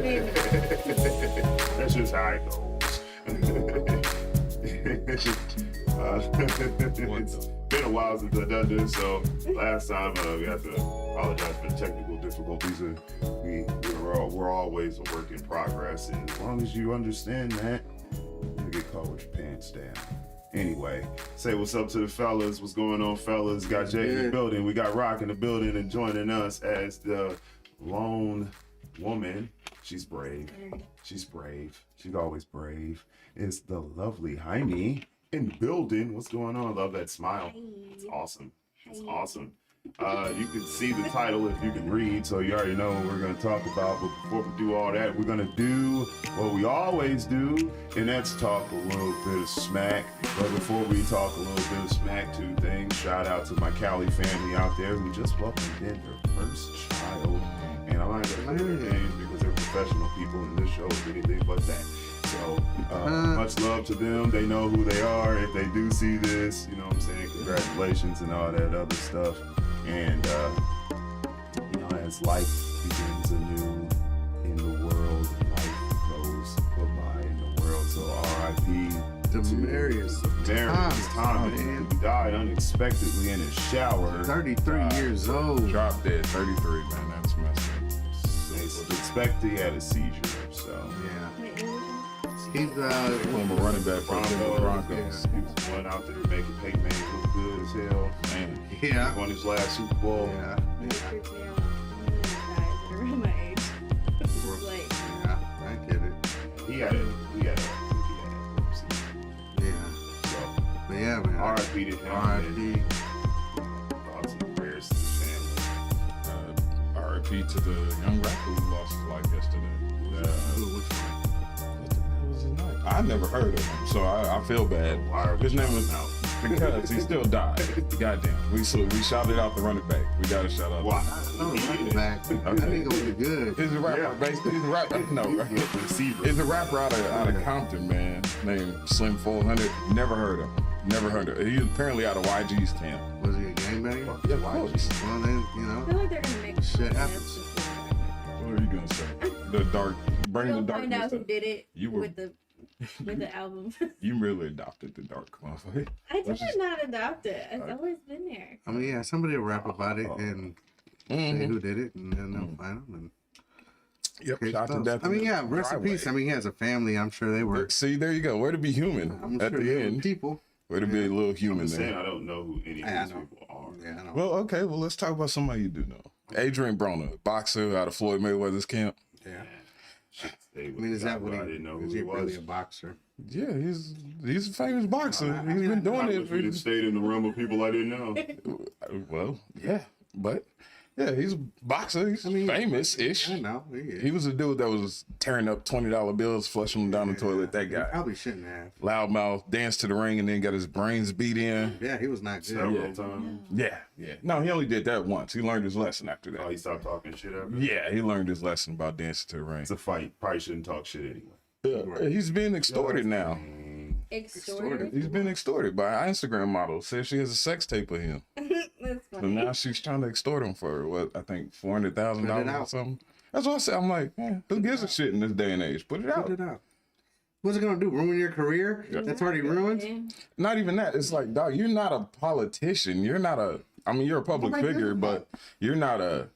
That's just how it goes. Been a while since I've done this, so last time we have to apologize for the technical difficulties. And we're always a work in progress, and as long as you understand that, you get caught with your pants down. Anyway, say what's up to the fellas. What's going on, fellas? Got Jay in the building. We got Rock in the building, and joining us as the lone woman. She's brave. She's brave. She's always brave. It's the lovely Jaime in the building. What's going on? Love that smile. It's awesome. It's awesome. You can see the title if you can read, so you already know what we're going to talk about. But before we do all that, we're going to do what we always do, and that's talk a little bit of smack. But before we talk a little bit of smack, two things. Shout out to my Cali family out there who just welcomed in their first child. And I'm not going to play their names because they're professional people, and this show is anything but that. So much love to them. They know who they are. If they do see this, you know what I'm saying? Congratulations and all that other stuff. And you know, as life begins anew in the world, life goes goodbye in the world. So R.I.P. to Marius Thomas, who died unexpectedly in his shower. 33 years old. Dropped dead. 33, man. That's messed up. They suspect he had a seizure. So yeah. He's I'm a running back for the Broncos. He was going out there making Peyton Manning look good as hell. Man, yeah. He won his last Super Bowl. Yeah. Around my age. Like, Yeah, I get it. He had a Yeah. So, But yeah, man. R.I.P. to him. R.I.P. Thoughts and prayers to his family. R.I.P. to the young rapper who lost his life yesterday. Which one? I never heard of him, so I feel bad. His name was because he still died. Goddamn. We shouted out the running back. We gotta shout out. Why? Oh, running back. That nigga was good. He's a rapper, basically. He's a rapper. No, he's a rapper out of Compton, man, named Slim 400. Never heard of him. Never heard of him. He's apparently out of YG's camp. Was he a gangbanger? Yeah, of course. Well, then, you I know. feel like they're gonna make Shit something happens. What are you gonna say? The dark, bring the You'll darkness. find out who did it You were- with the album. You really adopted the dark motherfucker. I did not adopt it. It's always been there. I mean, yeah, somebody will rap about it and say who did it, and then they'll find them. Yep, And shot to death. I mean, yeah, rest in peace. I mean, he has a family. I'm sure they were. See, there you go. Way to be human I'm at sure the they were end. people. Way to be a little human I'm saying there. I don't know who any of these people are. Yeah, I know. Well, okay. Well, let's talk about somebody you do know. Adrien Broner, boxer out of Floyd Mayweather's camp. Yeah. I I mean, is that what I didn't know is who he he was. really a boxer? Yeah, he's a famous boxer. He's been doing it If you stayed in the realm of people I didn't know. Well, yeah, but yeah, he's a boxer. He's famous-ish. I know. He is. He was a dude that was tearing up $20 bills, flushing them down the toilet. That He guy, probably shouldn't have. loudmouth, danced to the ring, and then got his brains beat in. Yeah, he was not good. Several times. Yeah. No, he only did that once. He learned his lesson after Oh, that. he stopped talking shit after? Yeah, he learned his lesson about dancing to the ring. It's a fight. Probably shouldn't talk shit anyway. He's being extorted now. Extorted. He's been extorted by an Instagram model. Says she has a sex tape of him. That's So funny. now she's trying to extort him for what I think $400,000 or out. something. That's what I said. I'm like, who gives a shit in this day and age? Put it out. Put it out. What's it gonna do? Ruin your career? That's already ruined. Yeah. Not even that. It's like, dog, you're not a politician. You're not a. I mean, you're a public Nobody figure, gives a but you're not a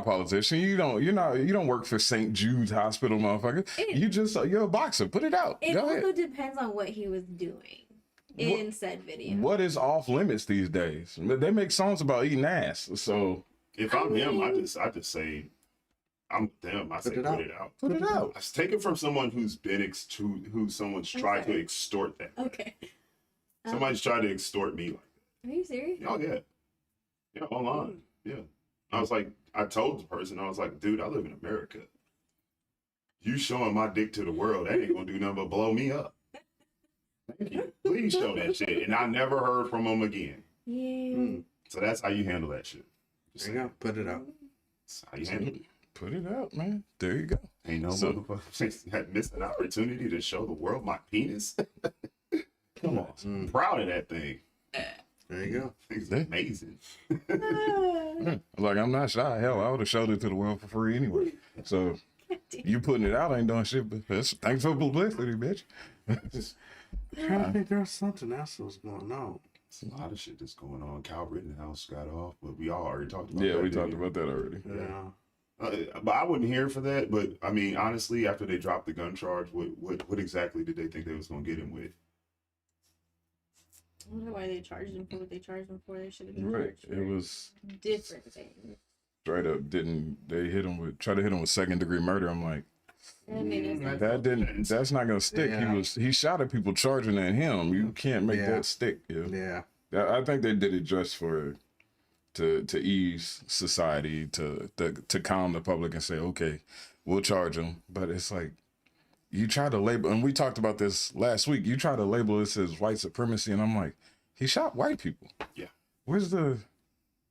politician. You don't work for St. Jude's Hospital, motherfucker. You're a boxer. Put it out. It Go also ahead. depends on what he was doing in said video. What is off limits these days? They make songs about eating ass. So If I'm him, I just say I'm with them. I say Put it put out. it out. put it out. I take it from someone who's been who someone's tried to sorry. extort that. Okay. Somebody's tried to extort me like Are you serious? that. Oh yeah. Yeah, online. Yeah. I was like, I told the person, I was like, dude, I live in America. You showing my dick to the world, that ain't gonna do nothing but blow me up. Thank you. Please show that shit. And I never heard from him again. Yeah. So that's how you handle that shit. Just There you go. Put it out. that's how you handle it. Put it out, man. There you go. Ain't no So- motherfucker that missed an opportunity to show the world my penis. Come on. I'm proud of that thing. There you go. It's amazing. Like, I'm not shy. Hell, I would have showed it to the world for free anyway. So You putting it out ain't doing shit, but thanks for publicity, bitch. I'm trying to think there's something else that was going on. It's a lot of shit that's going on. Cal Rittenhouse got off, but we all already talked about Yeah, that. we talked about that already. Yeah. But I wasn't here for that. But I mean, honestly, after they dropped the gun charge, what exactly did they think they was gonna get him with? I wonder why they charged him for what they charged him for. They should have been Right. charged for It was different things. straight up they try to hit him with 2nd-degree murder. I'm like, I mean, it's that's not gonna stick. Yeah. He shot at people charging at him. You can't make Yeah. that stick. Yeah. I think they did it just to ease society, to calm the public and say, okay, we'll charge him. But it's like, you try to label, and we talked about this last week, you try to label this as white supremacy, and I'm like, he shot white people. Yeah. Where's the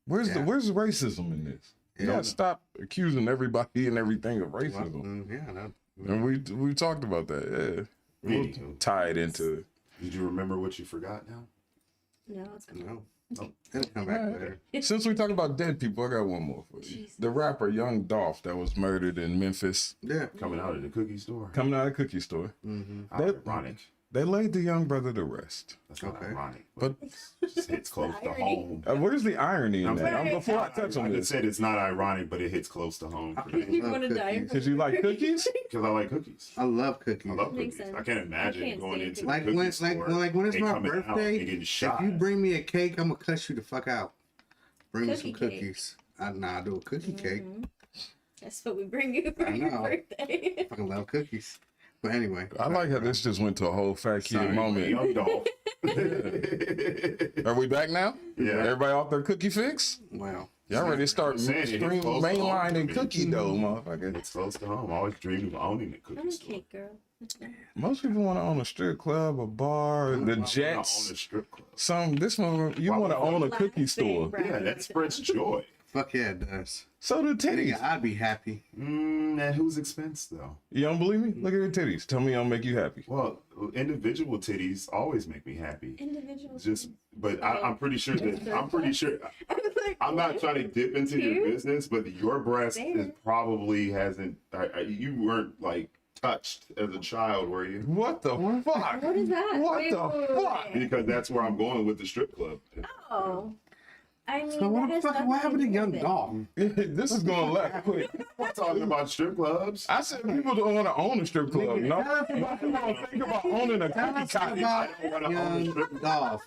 racism in this? You gotta stop accusing everybody and everything of racism. And we talked about that. Yeah. We'll tie it into. Did you remember what you forgot now? No, it's coming. No. It'll come back later. Since we talk about dead people, I got one more for you. Jesus. The rapper Young Dolph that was murdered in Memphis, Yeah. Coming out of the cookie store. coming out of a cookie store. How ironic. They laid the young brother to rest. That's not Okay. ironic. But It just hits close to home. where's the irony in that? saying- Before I touch on I just this, said it's not ironic, but it hits close to home for me You want to die? because you like cookies? because I like cookies. I love cookies. I love Makes cookies. sense. I can't imagine I can't going stand into Like the when, cookie store when it's and my coming out birthday, and getting if shot. you bring me a cake, I'm gonna cuss you the fuck out. Bring me some Cookie cake. cookies. I do a cookie cake. That's what we bring you for I your know. birthday. I fucking love cookies. But anyway, I like how this just went to a whole fat kid Sorry, moment. Young Dolph. Are we back now? Yeah. Everybody off their cookie fix? wow. Y'all ready to start I'm saying, it hits stream close to home mainline for and me. cookie dough, motherfucker? It's close to home. I always dreamed of owning a I'm cookie a store. cake girl. Most people want to own a strip club, a bar, the I wanna own Jets. a strip club. You Why want to would own a Last cookie thing store. Brad Yeah, that wrote spreads down. joy. Fuck yeah, it does. So do titties. Nigga, I'd be happy. At whose expense though? You don't believe me? Look at your titties. Tell me I'll make you happy. Well, individual titties always make me happy. Individuals. But I'm pretty sure that I'm not trying to dip into your business, but your breast is probably hasn't. You weren't like touched as a child, were you? What the fuck? What is that? What Wait, the wait, wait, fuck? wait. Because that's where I'm going with the strip club. Oh. I mean, So what that the has fuck? nothing What happened to do Young with it. Dolph? This is going left quick. We're talking about strip clubs. I said people don't want to own a strip club. No, people don't think about owning a Tell cookie us cottage. about I don't wanna own a Young strip Dolph.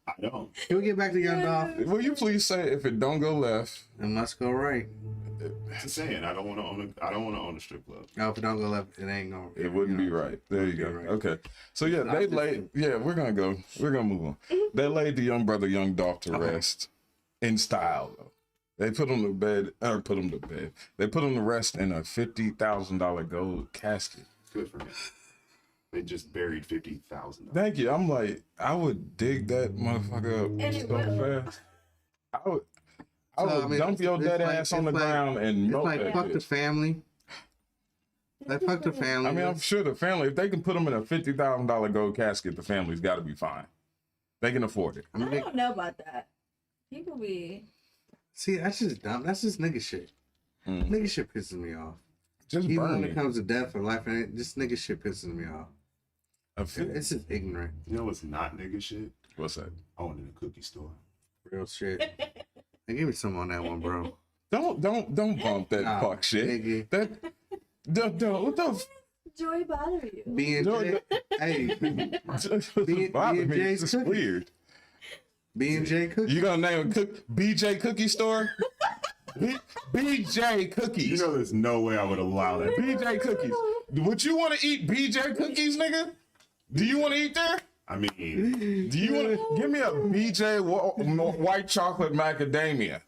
I don't. Can we get back to Young Dolph? Will you please say if it don't go left? And let's go right. Just saying, I don't want to own a strip club. No, if it don't go left, it ain't going. It wouldn't be right. There you go. Right. Okay. So yeah, they laid. Yeah, we're gonna move on. They laid the young brother, Young Dolph, to rest in style. Though they put him to bed. They put him to rest in a $50,000 gold casket. Good for him. They just buried $50,000. Thank you. I'm like, I would dig that motherfucker up And it so will. fast. I would So, I mean, dump your it's dead like- ass on the it's like- ground and It's melt like that fuck the bitch. family. Like fuck the family. I mean, I'm sure the family, if they can put them in a $50,000 gold casket, the family's got to be fine. They can afford it. I mean, I don't know about that. People be. see, that's just dumb. That's just nigga shit. Nigga shit pisses me off. Just Even burn when it. it comes to death or life, and this nigga shit pisses me off. It's just ignorant. You know what's not nigga shit? What's that? Owning a cookie store. Real shit. Hey, give me some on that one, bro. Don't bump that Nah, fuck shit. nigga. That don't what the Joy bother you? B&J, No, hey, bother me. B&J's It's just cookies. weird. B&J cookies. You gonna name a BJ Cookie Store? BJ Cookies. You know, there's no way I would allow that. BJ Cookies. Would you want to eat BJ Cookies, nigga? Do you want to eat there? I mean, Do you want to give me a BJ white chocolate macadamia?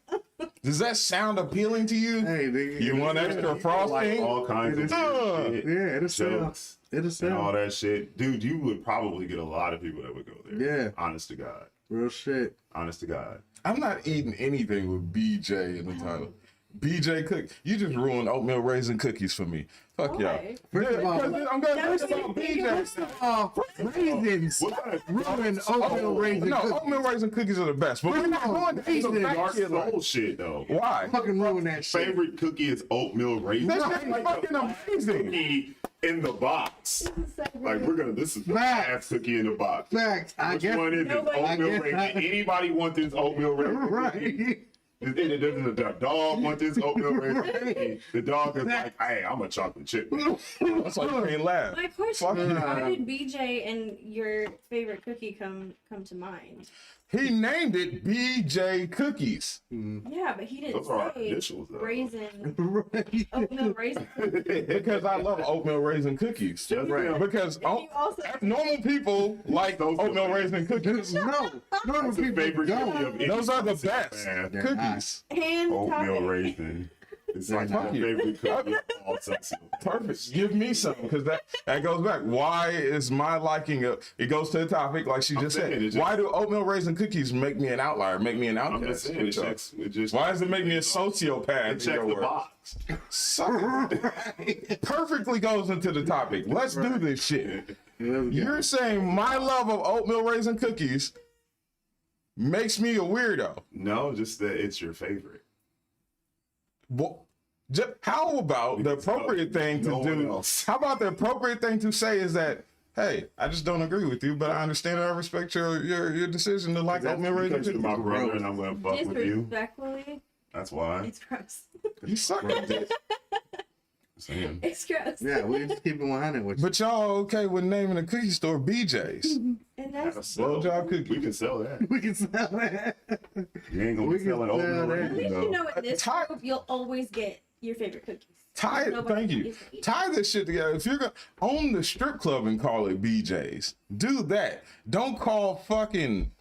Does that sound appealing to you? Hey, nigga. You want extra like frosting? all kinds of shit, Yeah, it'll sell. jokes, It'll and all sell. that shit. Dude, you would probably get a lot of people that would go there. Yeah. Honest to God. Real shit. Honest to God. I'm not eating anything with BJ in the title. BJ cook. You just ruined oatmeal raisin cookies for me. Fuck y'all. Why? First of all, I'm gonna That think was about big. BJ. raisins. What kind of Ruin oatmeal raisin No, cookies. oatmeal raisin cookies are the best. But we're not going to Raisins. dark shit like- soul shit though? Why? Fucking ruin that shit. Favorite cookie is oatmeal raisin. That's Like not fucking the amazing. cookie in the box. Like this is the Facts. last cookie in the box. Facts. I Which guess. one is it? Nobody- Oatmeal I guess raisin. I- Anybody want this oatmeal raisin? Right. The dog want this oatmeal raisin. Right. The dog is like, hey, I'm a chocolate chip. man." That's why you can't laugh. My question Fuck is, you. how did BJ and your favorite cookie come to mind? He named it BJ Cookies. Yeah, but he didn't Those are our say initials, though. raisin, Right. oatmeal raisin. Because I love oatmeal raisin cookies. Just right. Because You also normal people like Those oatmeal are- raisin cookies. No, normal That's the people favorite cookie don't. of any Those are the concept, best man. They're cookies. hand Oatmeal topping. raisin. It's like my Fuck you. favorite cookie of all time. Perfect. Give me some because that goes back. Why is my liking of it goes to the topic like she just saying, said? it's just- Why do oatmeal raisin cookies make me an outlier? Make me an I'm outcast? just saying, it just Why does it make me a sociopath? It in checks your the words? box. Perfectly goes into the topic. Let's do this shit. You're saying my love of oatmeal raisin cookies makes me a weirdo. No, just that it's your favorite. Well, how about the appropriate thing to No one do? else. How about the appropriate thing to say is that, hey, I just don't agree with you, but I understand and I respect your decision to like That's oatmeal raisin because you're my cookies. brother and I'm gonna fuck with you. Disrespectfully, That's why. it's gross. You suck at this. Saying. It's gross. Yeah, we just keep it 100 with you. But y'all okay with naming a cookie store BJ's? And that's Blowjob cookie. We can sell that. We can sell that. You ain't gonna We be can selling sell oatmeal that. at raisin least though. you know in this Ty- group you'll always get your favorite cookies. Tie it, Nobody thank you. is gonna eat. Tie this shit together. If you're gonna own the strip club and call it BJ's, do that. Don't call fucking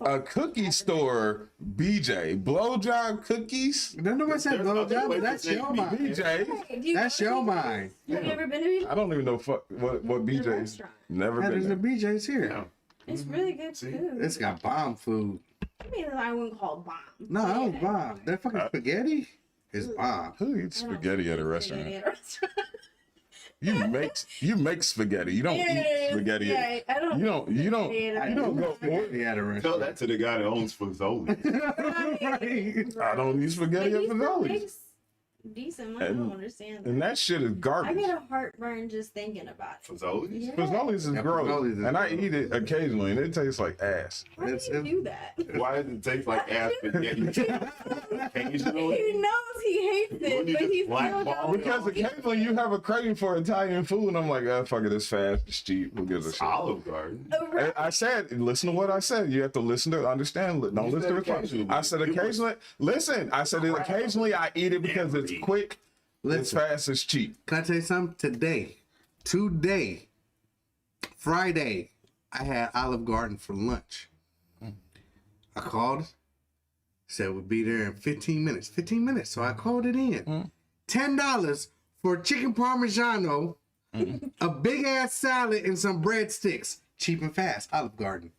a cookie store BJ. Blowjob cookies? Then nobody said There's other blowjob, ways but that's to say your mind. BJ? Hey, do you That's go to your BJ's? mind. Have you ever been to BJ's? I don't even know what BJ's. restaurant. Never Yeah, been there's a there. BJ's here. Yeah. It's really good See? food. It's got bomb food. I mean, I wouldn't call it bomb. No, that was Yeah. bomb. That fucking spaghetti is bomb. Who eats I don't spaghetti at a eat restaurant? spaghetti at a restaurant. You make spaghetti. You don't eat spaghetti. Yeah, I don't. You don't go for it. Yeah, the Tell restaurant. that to the guy that owns Fazoli. Right. I don't eat spaghetti at He still Fazoli's. makes decent money. I don't understand that. And that shit is I garbage. get a heartburn just thinking about it. Fazoli's? Yeah. Fazoli's is Yeah, gross. Fazoli's is And I gross. eat it occasionally and it tastes like ass. Why do It's- you do that? Why does it taste like ass spaghetti? Occasionally? He knows he hates Wouldn't it, you but just he's still blackball going. it? Because occasionally you have a craving for Italian food and I'm like, oh, fuck it, it's fast, it's cheap, who gives a It's shit? Olive Garden. And I said, listen to what I said. You have to listen to understand. Don't listen to said the response. occasionally. I said occasionally. Listen, I said occasionally I eat it because it's Never eat. quick, it's Listen, fast, it's cheap. can I tell you something? Today, Friday, I had Olive Garden for lunch. I called, said we'd be there in 15 minutes. 15 minutes. So I called it in. $10 for chicken parmigiano, a big ass salad, and some breadsticks. Cheap and fast. Olive Garden.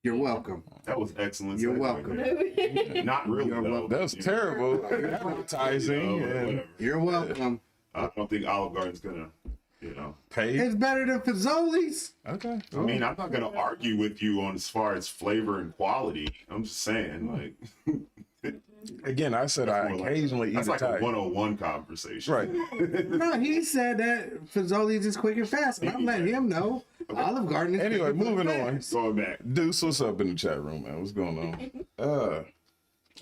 You're welcome. That was excellent. You're segue. welcome. Not really, You're though. welcome. That was terrible advertising and Whatever. You're welcome. I don't think Olive Garden's gonna, pay. It's better than Fazoli's. Okay. I mean, I'm not gonna argue with you on as far as flavor and quality. I'm just saying, like, Again, I said I more like- occasionally eat that's like a Italian. 101 conversation. Right. No, he said that Fazoli's is quick and fast, and I'm letting him know Olive Garden is Anyway, quick and moving fast. on. Going back. Deuce, what's up in the chat room, man? What's going on?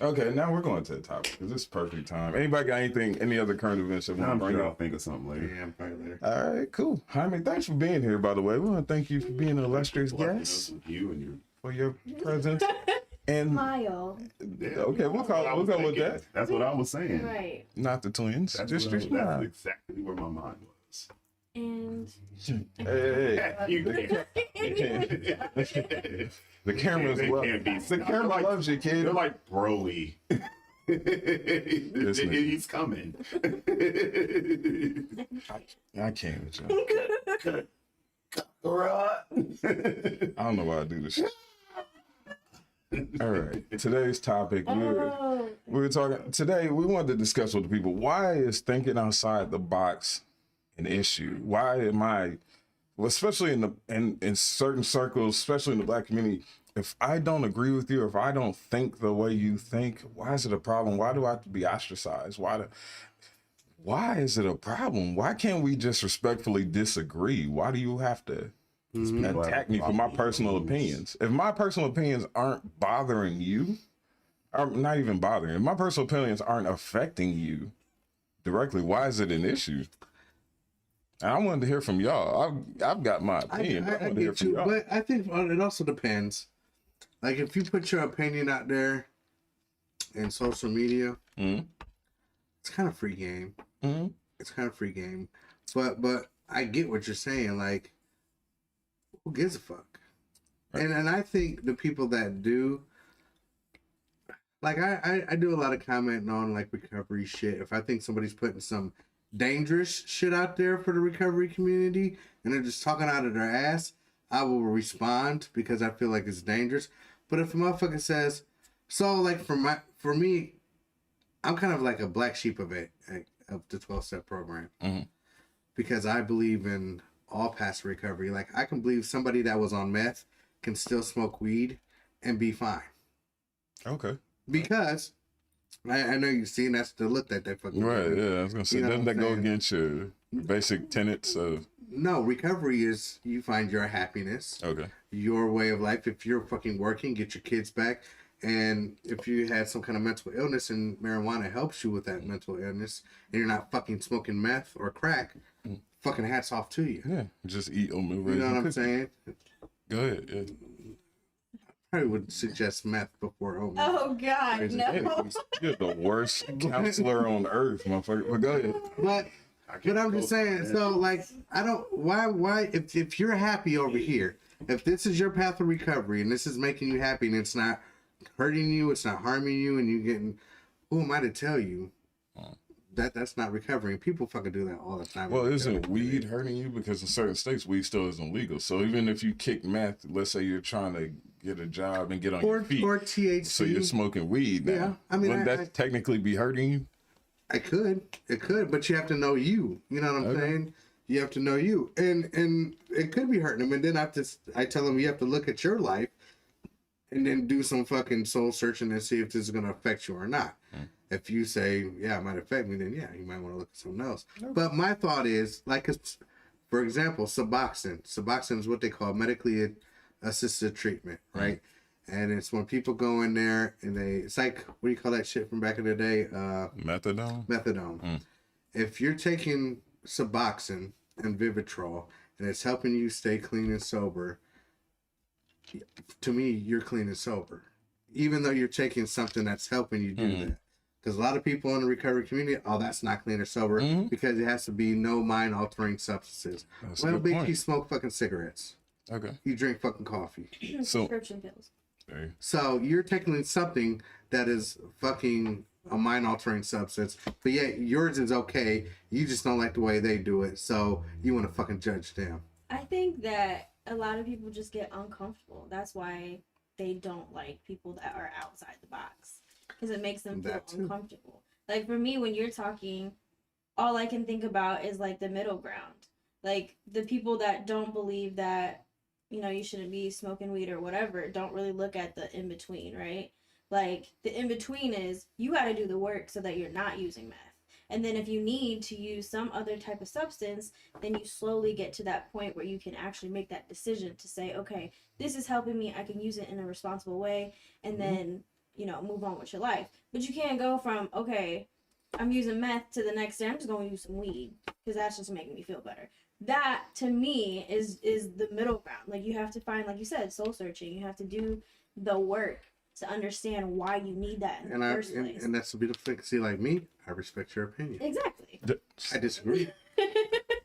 Okay, now we're going to the topic because it's perfect time. Anybody got anything, any other current events that Now want I'm to bring sure I'll up? think of something later. Yeah, probably later. All right, cool. Jaime, thanks for being here, by the way. We want to thank you for being an illustrious Blessing guest, us with you and your. for your presence. And Smile. Yeah, okay, we'll go with that. That's what I was saying. Right. Not the twins, That's, just what I your was- that's smile. exactly where my mind was. And Hey, You can't. the camera's They well. can't be. The camera They're like- loves you, kid. They're like Broly. nigga. He's coming. I can't with you. I don't know why I do this shit. All right. Today's topic. We were talking today. We wanted to discuss with the people, why is thinking outside the box an issue? Why am I, well, especially in certain circles, especially in the Black community, if I don't agree with you, or if I don't think the way you think, why is it a problem? Why do I have to be ostracized? Why is it a problem? Why can't we just respectfully disagree? Why do you have to attack me for my personal opinions? If my personal opinions aren't bothering you, or not even bothering, if my personal opinions aren't affecting you directly, why is it an issue? And I wanted to hear from y'all. I've got my opinion. I get you, but I think it also depends. Like, if you put your opinion out there in social media, it's kind of free game. It's kind of free game. But I get what you're saying. Like, who gives a fuck? Right. And I think the people that do, like, I do a lot of commenting on, like, recovery shit. If I think somebody's putting some dangerous shit out there for the recovery community and they're just talking out of their ass, I will respond because I feel like it's dangerous. But if a motherfucker says, so, like, for me, I'm kind of like a black sheep of the 12-step program, because I believe in all paths recovery. Like, I can believe somebody that was on meth can still smoke weed and be fine. Okay. Because I know you see, and that's the look that they fucking right. do. Yeah, I was gonna say, doesn't that go against your basic tenets of? No, recovery is you find your happiness. Okay. Your way of life. If you're fucking working, get your kids back. And if you had some kind of mental illness and marijuana helps you with that mental illness, and you're not fucking smoking meth or crack, fucking hats off to you. Yeah, just eat oatmeal raisin. You know what I'm saying? Go ahead. Yeah. I would suggest meth before oatmeal. Oh God, raisin. no! You're the worst counselor on earth, motherfucker. But go ahead. But I'm just saying. So, like, I don't. Why? If you're happy over here, if this is your path of recovery and this is making you happy and it's not hurting you, it's not harming you, and you getting, who am I to tell you that's not recovering? People fucking do that all the time. Well, isn't weed hurting you? Because in certain states, weed still isn't legal. So even if you kick meth, let's say you're trying to get a job and get on your feet, or THC, so you're smoking weed now. Yeah, I mean, wouldn't that technically be hurting you? It could, but you have to know you. You know what I'm saying? You have to know you, and it could be hurting them. And then I tell them you have to look at your life, and then do some fucking soul searching and see if this is gonna affect you or not. If you say, yeah, it might affect me, then yeah, you might want to look at something else. But my thought is, like, for example, Suboxone. Suboxone is what they call medically assisted treatment, right? And it's when people go in there and it's like, what do you call that shit from back in the day? Methadone? Methadone. If you're taking Suboxone and Vivitrol and it's helping you stay clean and sober, to me, you're clean and sober. Even though you're taking something that's helping you do that. Because a lot of people in the recovery community, that's not clean or sober because it has to be no mind-altering substances. Well, bitch, you smoke fucking cigarettes. Okay. You drink fucking coffee. Prescription pills. So you're taking something that is fucking a mind-altering substance, but yet yours is okay. You just don't like the way they do it, so you want to fucking judge them. I think that a lot of people just get uncomfortable. That's why they don't like people that are outside the box. Because it makes them feel uncomfortable. Like, for me, when you're talking, all I can think about is, like, the middle ground. Like, the people that don't believe that, you know, you shouldn't be smoking weed or whatever, don't really look at the in-between, right? Like, the in-between is, you got to do the work so that you're not using meth. And then if you need to use some other type of substance, then you slowly get to that point where you can actually make that decision to say, okay, this is helping me. I can use it in a responsible way. And then, you know, move on with your life. But you can't go from, okay, I'm using meth to the next day, I'm just going to use some weed because that's just making me feel better. That, to me, is the middle ground. Like, you have to find, like you said, soul searching. You have to do the work to understand why you need that in the first place. And that's the beautiful thing. See, like me, I respect your opinion. Exactly. I disagree.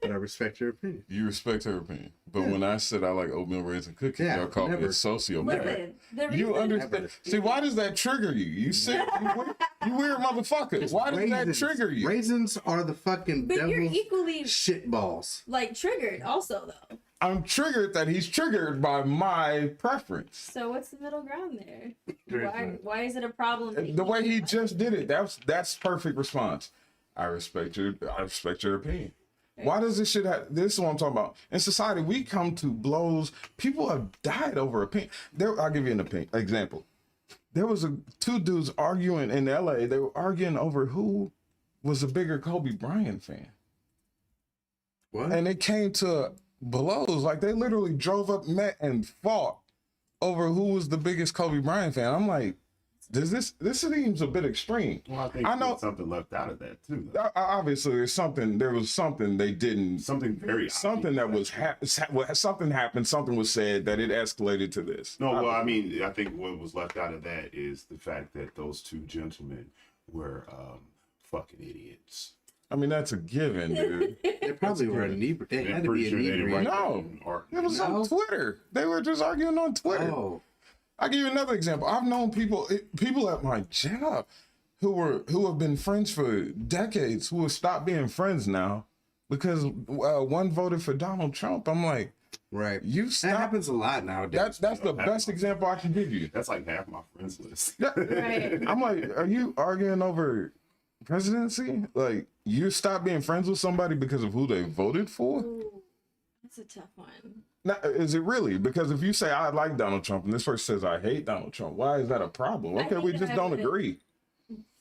But I respect your opinion. You respect her opinion. But when I said I like oatmeal raisin cookies, y'all call me a sociopath. You understand? See, why does that trigger you? You sick? You weird motherfucker. Why does that trigger you? Raisins are the fucking but devil's you're equally shit balls. like triggered also though. I'm triggered that he's triggered by my preference. So what's the middle ground there? Why is it a problem? The way he just did it, that's perfect response. I respect your opinion. Why does this shit this is what I'm talking about. In society, we come to blows. People have died over opinion. I'll give you an example. There was two dudes arguing in LA. They were arguing over who was a bigger Kobe Bryant fan. What? And it came to blows. Like, they literally drove up, met, and fought over who was the biggest Kobe Bryant fan. I'm like, this seems a bit extreme. Well, I think there's something left out of that too. Obviously, there was something they didn't. Something very something that was something happened. Something was said that it escalated to this. No, well, I mean, I think what was left out of that is the fact that those two gentlemen were fucking idiots. I mean, that's a given, dude. They probably were inebriated. They had to be inebriated. No, it was on Twitter. They were just arguing on Twitter. Oh. I'll give you another example. I've known people at my job who have been friends for decades who have stopped being friends now because one voted for Donald Trump. I'm like, right. That happens a lot nowadays. That's the best example I can give you. That's like half my friends list. Right. I'm like, are you arguing over presidency? Like, you stop being friends with somebody because of who they voted for? Ooh, that's a tough one. Now, is it really? Because if you say I like Donald Trump and this person says I hate Donald Trump, why is that a problem? Okay, we just don't agree.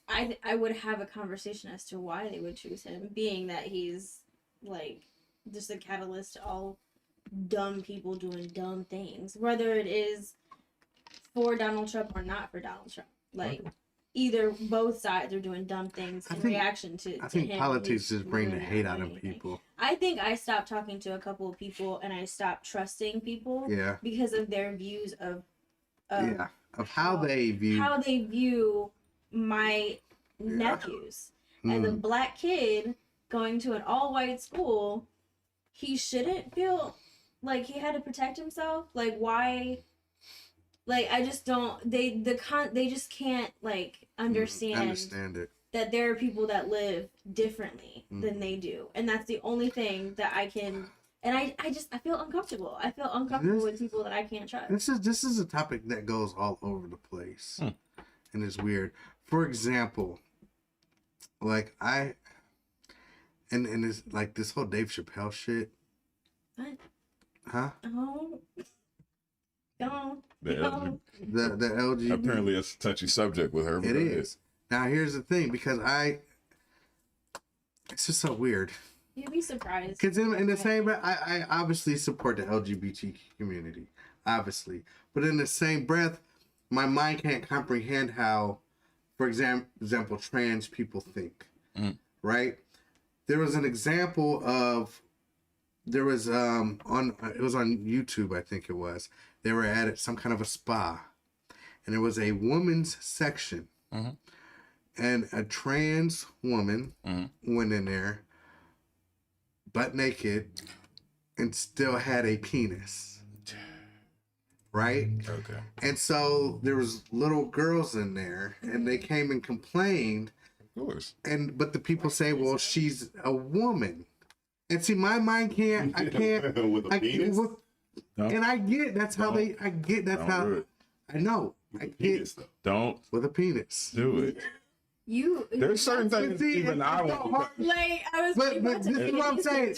I would have a conversation as to why they would choose him, being that he's like just a catalyst to all dumb people doing dumb things, whether it is for Donald Trump or not for Donald Trump. Like, either both sides are doing dumb things in reaction to I think him. Politics just bring the hate out of people. I think I stopped talking to a couple of people and I stopped trusting people because of their views of how they view my nephews. As a black kid going to an all-white school, he shouldn't feel like he had to protect himself. Like, why? Like, I just don't. They just can't like understand it. That there are people that live differently than they do, and that's the only thing that I can. And I feel uncomfortable. I feel uncomfortable with people that I can't trust. This is a topic that goes all over the place, and it's weird. For example, like and it's like this whole Dave Chappelle shit. What? Huh? Oh. Don't. The LGBT. Apparently, it's a touchy subject with her. It is. Now, here's the thing, because it's just so weird. You'd be surprised. Because in the same breath, I obviously support the LGBT community, obviously. But in the same breath, my mind can't comprehend how, for example, trans people think, right? There was an example of, it was on YouTube, I think it was. They were at some kind of a spa, and there was a woman's section, and a trans woman went in there, butt naked, and still had a penis, right? Okay. And so there was little girls in there, and they came and complained. Of course. But the people say, well, she's a woman. And see, my mind can't. With a penis? And I get that's how they. I get that's how. I know. With I a get penis, though. Don't with a penis. do it. There's certain things even I want. Like, I was. But this is what I'm saying.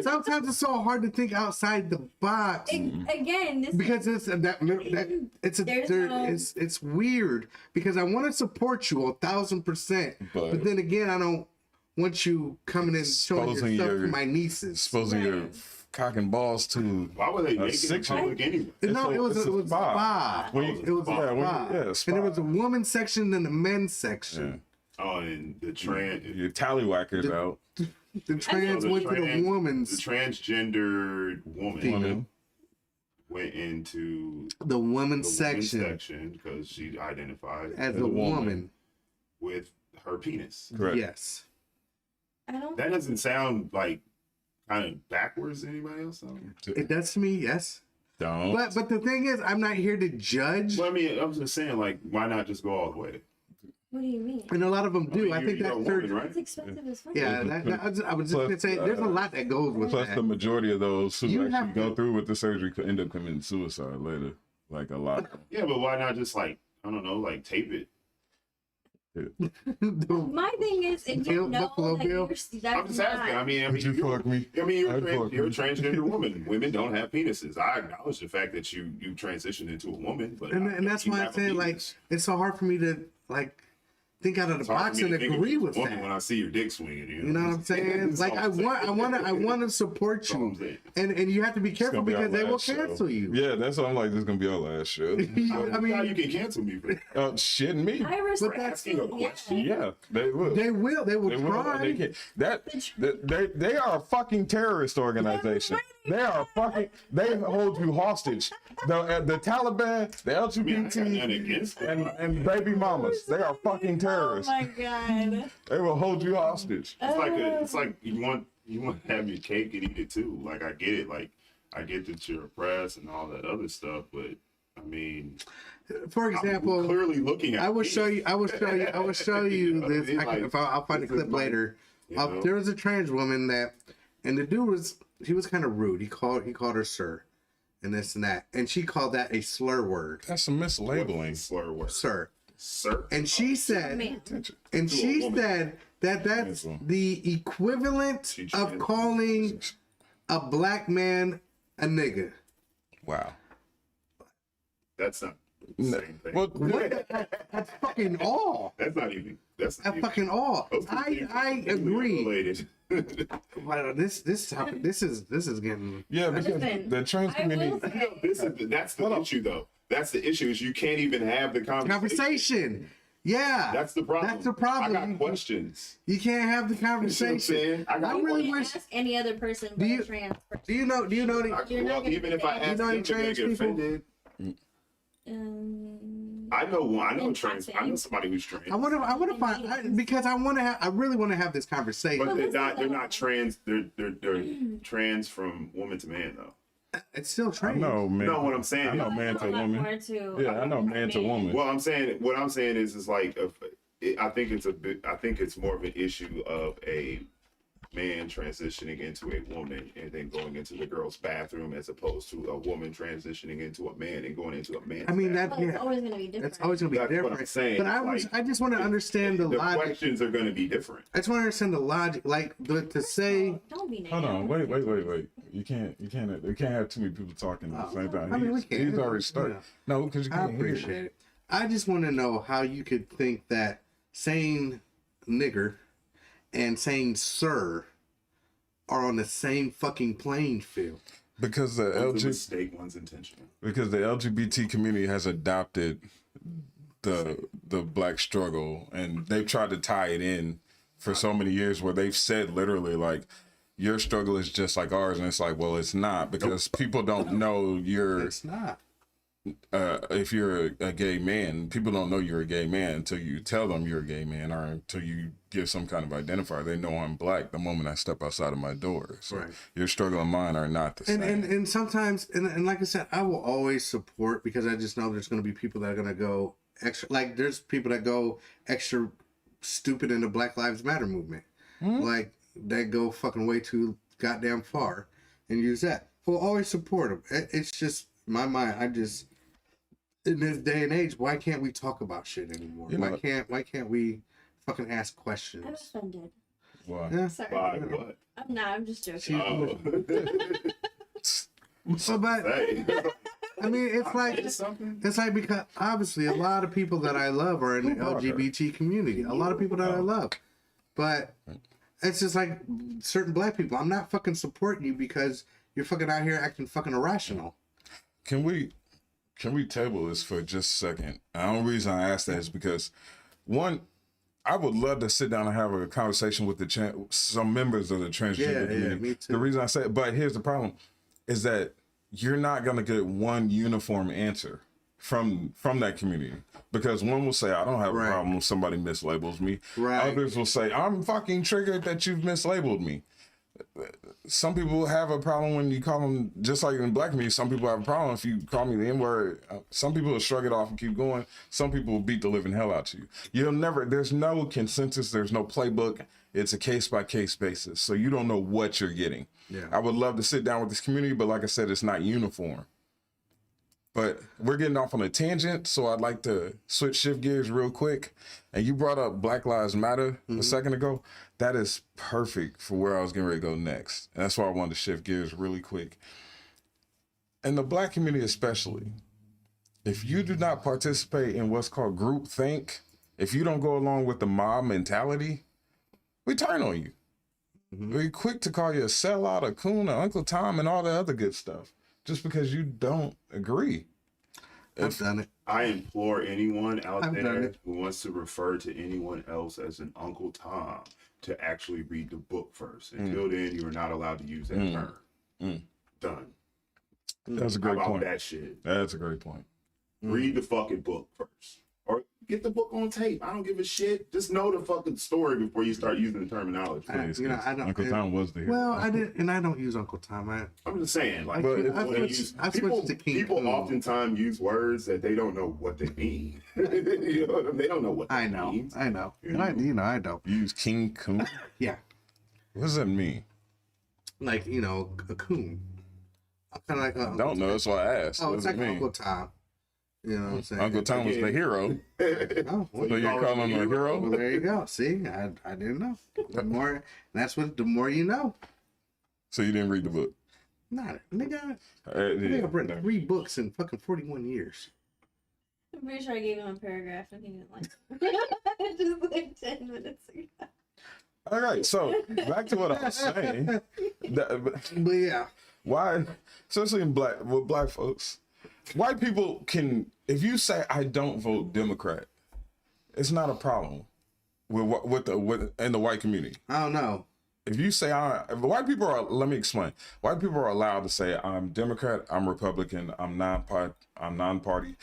Sometimes it's so hard to think outside the box. Again, this because it's weird because I want to support you 1,000%, but then again I don't want you coming and showing your stuff to my nieces. Exposing your cock and balls to. Why were they making it public anyway? No, it was a spa. It was a spa. And there was a woman's section and a men's section. Yeah. Oh, and the trans. Your tallywhackers out. The trans went to the woman's. The transgendered woman went into the women's section because she identified as a woman with her penis. Correct. Yes. That doesn't sound like kind of backwards to anybody else. It does to me, yes. Don't. But the thing is, I'm not here to judge. Well, I mean, I'm just saying, like, why not just go all the way? What do you mean? And a lot of them do. I mean, think you're a that woman, surgery. right? It's expensive as fuck. Yeah, I was just gonna say there's a lot that goes with Plus, that. the majority of those who You actually have go to- through with the surgery could end up committing suicide later. Like a lot. Yeah, but why not just like, I don't know, like tape it? My thing is, if Bill, you know Buffalo that Bill? you're, that's I'm just asking. I mean, Would you fuck me? I mean, I'd fuck you're a you. transgender woman. Women don't have penises. I acknowledge the fact that you transitioned into a woman, but and that's you why I'm have a saying like penis. it's so hard for me to like think out of the It's hard box for me and to think of agree you as with a woman when that. I see your dick swinging. You know what I'm saying? That's Like all I I'm saying. want to support That's all I'm you, saying. and you have to be It's careful gonna be our because they will last show. cancel you. Yeah, that's what I'm like. This is gonna be our last show. I How you mean, can cancel me for Shitting me. I respect But asking a it, question. Yeah, they will. they will They try. will, but they can't. They are a fucking terrorist organization. They are fucking. They hold you hostage. The Taliban, the I mean, I got nothing LGBT, against it. and baby mamas. They are fucking Oh terrorists. my god. They will hold you hostage. It's like you want to have your cake and eat it too. Like I get it. Like I get that you're oppressed and all that other stuff, but I mean, For I'm example, clearly looking at. I will me. show you. I will show you You know what I this. mean? I can, Like, if I'll find a this is clip like, later. you know? There was a trans woman that, and the dude was kind of rude. He called her sir, and this and that, and she called that a slur word, That's some mislabeling. Slur word. sir. Sir. And she said, Man. and To a she woman. said that that's Trans woman. the equivalent She of trans. calling a black man a nigga. Wow. That's not the same thing. What? That's fucking all. That's not even. That's not That's even. fucking all. Those two things are I completely agree. unrelated. Well, this is getting. Yeah, because Listen, the trans I will community. say- That's the issue, though. That's the issue is you can't even have the Conversation. Yeah. That's the problem. That's the problem. I got questions. You can't have the You see what I'm conversation. saying? I got I really You wish. can't ask any other person but you- a trans person. Do you know? I, You're not well, gonna even if I say- ask You know them, any they're gonna trans get people? offended. I know one. I know a In trans. I know passing. somebody who's trans. I want to find because I really want to have this conversation. But Well, they're listen, not trans. They're trans from woman to man though. It's still I trans. know, man. No, what I'm saying I know is- man to a lot woman. more to- Yeah, I know man to woman. Well, what I'm saying is like I think it's more of an issue of a man transitioning into a woman and then going into the girl's bathroom as opposed to a woman transitioning into a man and going into a man's I mean bathroom. that. Well, it's yeah, always gonna be different. it's always gonna be That's what different. I'm saying. But Like, I just want to understand the the logic. questions are going to be different. I just want to understand the logic, like to say. Don't be negative. Hold on, wait. You can't have too many people talking at the same time. I mean, we can't. He's already started. Yeah. No, because you I can't hear appreciate it. I just want to know how you could think that saying nigger and saying sir are on the same fucking playing field. Because the One's a LG, mistake, one's intentional. because the LGBT community has adopted the black struggle, and they've tried to tie it in for so many years, where they've said literally like, your struggle is just like ours, and it's like, well, it's not, because people don't know you're It's not. if you're a gay man, people don't know you're a gay man until you tell them you're a gay man, or until you give some kind of identifier. They know I'm black the moment I step outside of my door. So Right. your struggle and mine are not the same. And sometimes and like I said, I will always support because I just know there's going to be people that are going to go extra. Like there's people that go extra stupid in the Black Lives Matter movement, like they go fucking way too goddamn far and use that. We'll always support them. It's just my mind. I just in this day and age, why can't we talk about shit anymore? You know, Why can't we fucking ask I'm questions? offended. Why? Yeah. Sorry. By what? I'm not. I'm just joking. Oh. But Hey. I mean, it's like Is something? it's like because obviously a lot of people that I love are in the LGBT community. A lot of people that I love, but it's just like certain black people. I'm not fucking supporting you because you're fucking out here acting fucking irrational. Can we table this for just a second? The only reason I ask that is because, one, I would love to sit down and have a conversation with some members of the transgender community. me too. The reason I say it, but here's the problem, is that you're not gonna get one uniform answer from that community, because one will say, I don't have a Right. problem if somebody mislabels me. Right. Others will say, I'm fucking triggered that you've mislabeled me. some people have a problem when you call them, just like in black community, some people have a problem if you call me the N-word. Some people will shrug it off and keep going. Some people will beat the living hell out of you. There's no consensus, there's no playbook. It's a case-by-case basis. So you don't know what you're getting. Yeah. I would love to sit down with this community, but like I said, it's not uniform. But we're getting off on a tangent, so I'd like to shift gears real quick. And you brought up Black Lives Matter a second ago. That is perfect for where I was getting ready to go next. And that's why I wanted to shift gears really quick. In the black community especially, if you do not participate in what's called groupthink, if you don't go along with the mob mentality, we turn on you. We're quick to call you a sellout, a coon, a Uncle Tom, and all the other good stuff, just because you don't agree. I've done it. I implore anyone out I've done there it. who wants to refer to anyone else as an Uncle Tom to actually read the book first. Until then, you are not allowed to use that term. Done. That's a How great about point. that shit? That's a great point. Read the fucking book first. Or get the book on tape. I don't give a shit. Just know the fucking story before you start using the terminology. Please, You know, I don't. Uncle Tom was the hero. Well, I did, and I don't use Uncle Tom. I'm just saying, like, But people, I when you switched- use, I people, switched to King people Coon. oftentimes use words that they don't know what they mean. You know what I mean? They don't know what I that know. means. I know. And I don't. Use King Coon. Yeah. What does that mean? Like, a coon. Kind of like I don't know. That's why I asked. Oh, What it's does like it mean? Uncle Tom. You know what I'm saying? Uncle Tom was the hero. Oh, well, So you're calling him a hero? well, there you go. See, I didn't know. The more you know. So you didn't read the book? Not nigga. I Yeah. think I've read 3 books in fucking 41 years. I'm pretty sure I gave him a paragraph and he didn't like it. Just like 10 minutes ago. All right. So back to what I was saying. But yeah, Why, especially with black folks, white people can, if you say I don't vote Democrat, it's not a problem with in the white community. I don't know. If you say white people are, let me explain. White people are allowed to say I'm Democrat, I'm Republican, I'm non-party,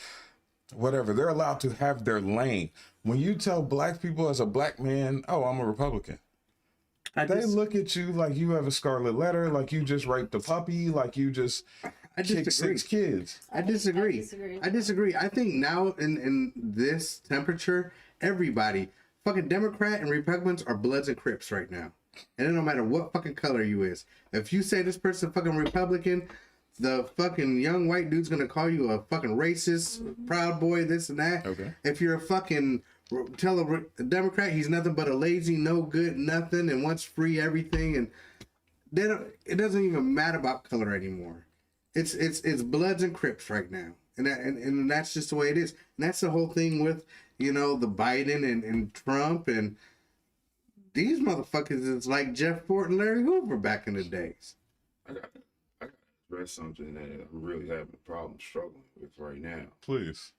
whatever. They're allowed to have their lane. When you tell black people as a black man, oh, I'm a Republican, they look at you like you have a scarlet letter, like you just raped a puppy, like you just kicked disagree. 6 kids. I disagree. I disagree. I think now in this temperature, everybody, fucking Democrat and Republicans are Bloods and Crips right now. And it don't matter what fucking color you is. If you say this person fucking Republican, the fucking young white dude's gonna call you a fucking racist, proud boy, this and that. Okay. If you're a fucking tell a Democrat he's nothing but a lazy, no good, nothing, and wants free everything, and it doesn't even matter about color anymore. It's Bloods and Crips right now, and that's just the way it is. And that's the whole thing with the Biden and Trump, and these motherfuckers is like Jeff Fort and Larry Hoover back in the days. I got to address something that I'm really having a problem struggling with right now. Please.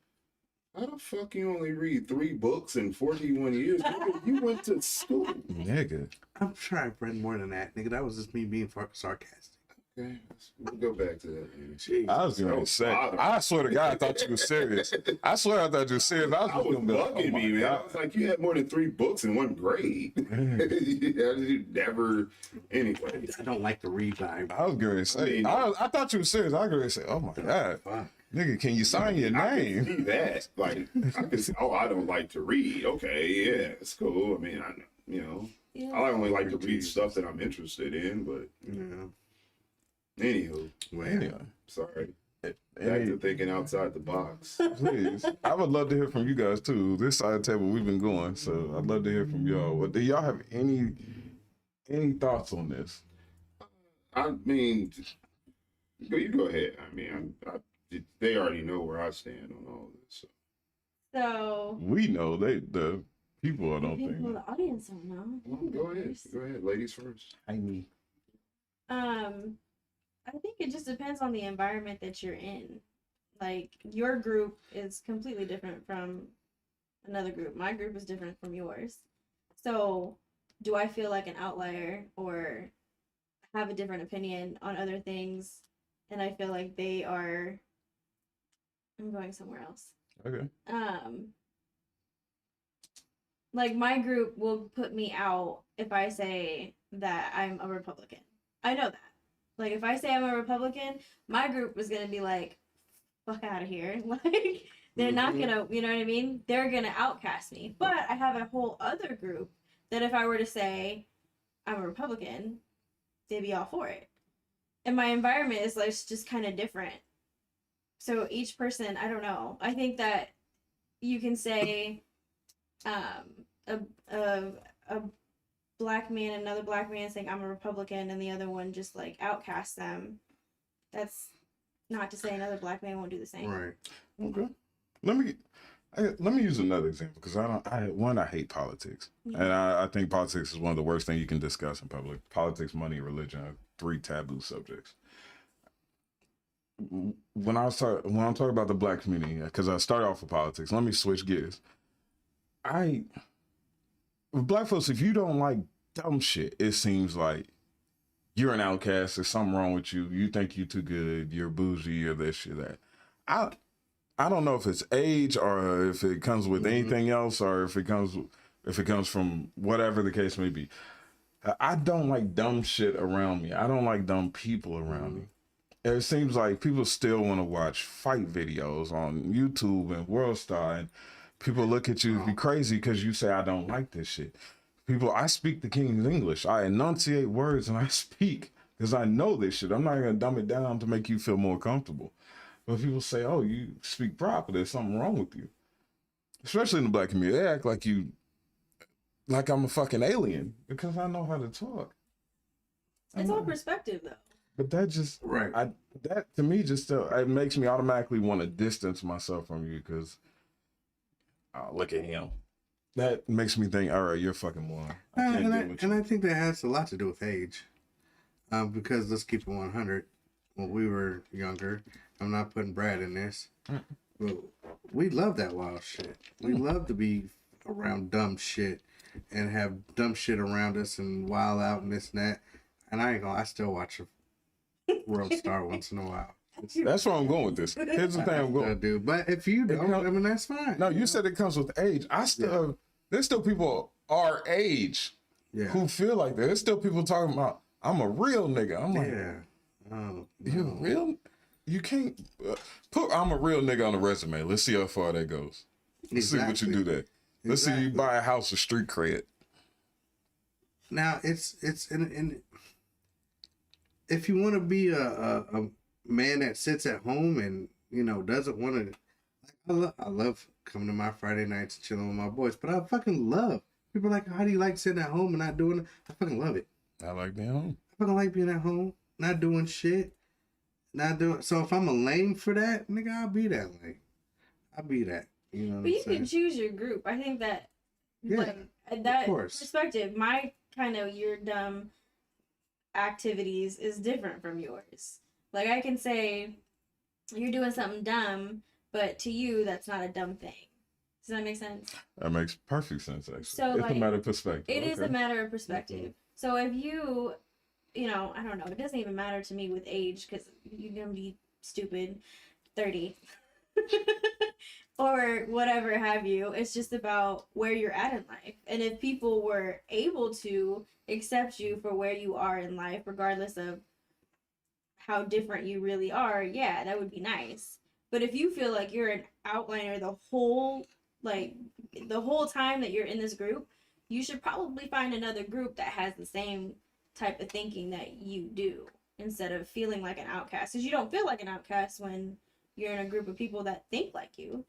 How the fuck you only read 3 books in 41 years? Nigga, you went to school. Nigga. I'm sure I've read more than that, nigga. That was just me being sarcastic. Okay, we'll go back to that. Nigga. Jeez. I was gonna say, I swear to God, I thought you were serious. I swear I thought you were serious. I was I just was gonna be like, bugging me, man. I was like, you had more than 3 books in 1 grade. You never. Anyway, I don't like to read, but I was gonna say, I thought you were serious. I was gonna say, oh my God. fuck. Nigga, can you sign your I can name? see that. Like, I can see. Oh, I don't like to read. Okay, yeah, it's cool. I mean, Yeah. I only like to read stuff that I'm interested in. But anywho, Well, Anyway, sorry. Back any- to thinking outside the box. please. I would love to hear from you guys too. This side of the table we've been going, so I'd love to hear from y'all. What do y'all have any thoughts on this? I mean, you go ahead. I mean, they already know where I stand on all this. So. So We know the people I don't people in think. the audience don't know. Go ahead, ladies first. I think it just depends on the environment that you're in. Like, your group is completely different from another group. My group is different from yours. So, do I feel like an outlier or have a different opinion on other things? And I feel like I'm going somewhere else. Okay. Like, my group will put me out if I say that I'm a Republican. I know that. Like, if I say I'm a Republican, my group is gonna be like, "Fuck out of here!" Like, they're not gonna, you know what I mean? They're gonna outcast me. But I have a whole other group that if I were to say I'm a Republican, they'd be all for it. And my environment is like just kind of different. So each person, I don't know. I think that you can say a black man, another black man saying I'm a Republican, and the other one just like outcasts them. That's not to say another black man won't do the same. Right. Okay. Let me use another example because I hate politics, Yeah. and I think politics is one of the worst things you can discuss in public. Politics, money, religion are 3 taboo subjects. When I'm talking about the black community, because I started off with politics, let me switch gears. With black folks, if you don't like dumb shit, it seems like you're an outcast. There's something wrong with you. You think you're too good. You're bougie or this or that. I don't know if it's age or if it comes with anything else or if it comes from whatever the case may be. I don't like dumb shit around me. I don't like dumb people around me. It seems like people still want to watch fight videos on YouTube and WorldStar, and people look at you and be crazy because you say, I don't like this shit. I speak the King's English. I enunciate words and I speak because I know this shit. I'm not going to dumb it down to make you feel more comfortable. But people say, oh, you speak proper. There's something wrong with you. Especially in the black community. They act like I'm a fucking alien because I know how to talk. It's all perspective, though. But that just, that to me just, it makes me automatically want to distance myself from you because, look at him. That makes me think, all right, you're fucking one. And I think that has a lot to do with age. Because let's keep it 100. When we were younger, I'm not putting Brad in this, but we love that wild shit. We love to be around dumb shit and have dumb shit around us and wild out and this and that. And I still watch a World Star once in a while. That's where I'm going with this. Here's the thing I'm going. Do, but if you don't, I mean that's fine. No, you said it comes with age. There's still people our age who feel like that. There's still people talking about I'm a real nigga. I'm like, you're real. You can't put I'm a real nigga on a resume. Let's see how far that goes. Let's see what you do there. Let's see you buy a house with street cred. Now it's in if you want to be a man that sits at home and doesn't want to, I love coming to my Friday nights and chilling with my boys, but I fucking love people are like, how do you like sitting at home and not doing it? I fucking love it. I like being home. I fucking like being at home, not doing shit, so if I'm a lame for that, nigga, I'll be that lame. I'll be that. You know what But I'm you saying? can choose your group. I think that, that perspective, my kind of your dumb activities is different from yours. Like I can say you're doing something dumb, but to you that's not a dumb thing. Does that make sense? That makes perfect sense, actually. So it's a matter of perspective. It is a matter of perspective. So if you I don't know, it doesn't even matter to me with age because you're gonna be stupid 30 or whatever have you. It's just about where you're at in life. And if people were able to accept you for where you are in life, regardless of how different you really are, yeah, that would be nice. But if you feel like you're an outliner the whole time that you're in this group, you should probably find another group that has the same type of thinking that you do instead of feeling like an outcast. Because you don't feel like an outcast when you're in a group of people that think like you.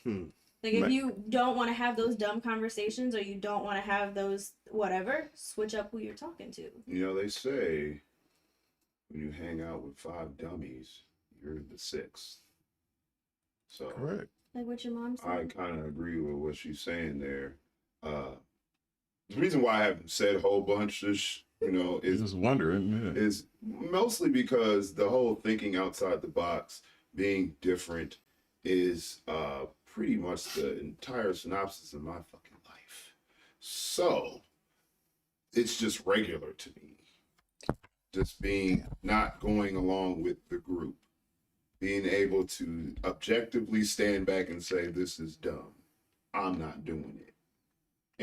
Like if you don't want to have those dumb conversations or you don't want to have those whatever, switch up who you're talking to. They say when you hang out with 5 dummies, you're the 6th. So correct. Like what your mom said. I kind of agree with what she's saying there. The reason why I haven't said a whole bunch is just wondering. Yeah. Is mostly because the whole thinking outside the box, being different, is pretty much the entire synopsis of my fucking life. So it's just regular to me. Just being not going along with the group. Being able to objectively stand back and say, this is dumb. I'm not doing it.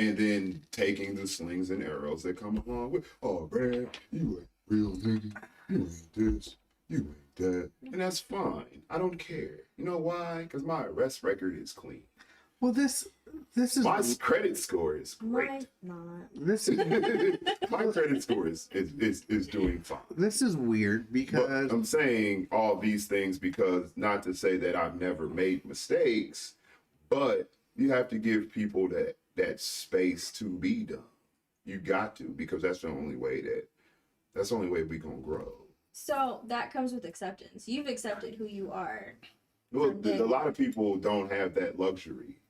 And then taking the slings and arrows that come along with, oh, Brad, you real nigga. You ain't this. You ain't that. And that's fine. I don't care. You know why? Because my arrest record is clean. Well, this is My credit score is great. Mine's not. this is My credit score is doing fine. this is weird But because I'm saying all these things because not to say that I've never made mistakes, but you have to give people that space to be done. You got to, because that's the only way we gonna grow. So that comes with acceptance. You've accepted who you are. Well, a lot of people don't have that luxury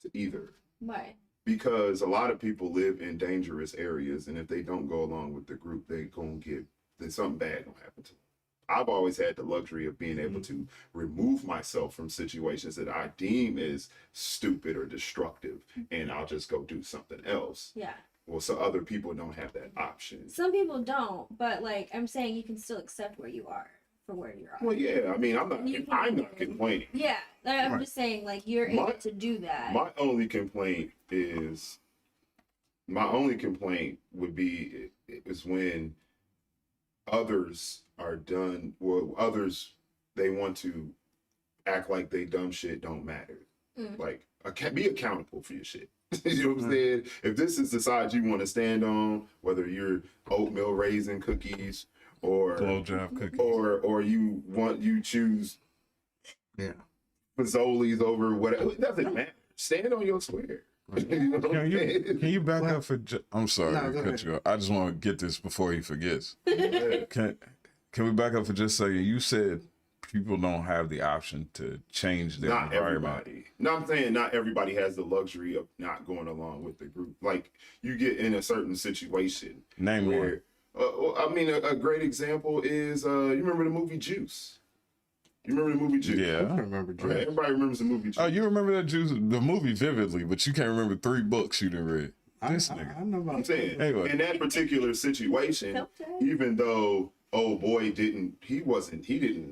to either. Why? Because a lot of people live in dangerous areas, and if they don't go along with the group, then something bad gonna happen to them. I've always had the luxury of being able to remove myself from situations that I deem as stupid or destructive, and I'll just go do something else. Yeah. Well, so other people don't have that option. Some people don't, but like I'm saying, you can still accept where you are for where you are. Well, yeah, I mean, I'm not complaining. Yeah, like, I'm Right. just saying, like you're able to do that. My only complaint would be is when others are done. Well, others, they want to act like they dumb shit don't matter. Like, be accountable for your shit. You know what I'm saying? If this is the side you want to stand on, whether you're oatmeal raisin cookies or Blowjob cookies. or you choose yeah. Fazoli's over whatever, it doesn't matter. Stand on your square. You know what I'm saying? Can you back up for? I'm sorry No, to go cut ahead. you off. I just want to get this before he forgets. Yeah. Can we back up for just a second? You said people don't have the option to change their Not environment. everybody. No, I'm saying not everybody has the luxury of not going along with the group. Like, you get in a certain situation. Name one. where, I mean, a great example is, you remember the movie Juice? You remember the movie Juice? I Yeah. remember Right? Drake. Everybody remembers the movie Juice. Oh, you remember that the movie vividly, but you can't remember 3 books you done read. This nigga. I know about I'm saying, Anyway. in that particular situation, Filter. even though old boy didn't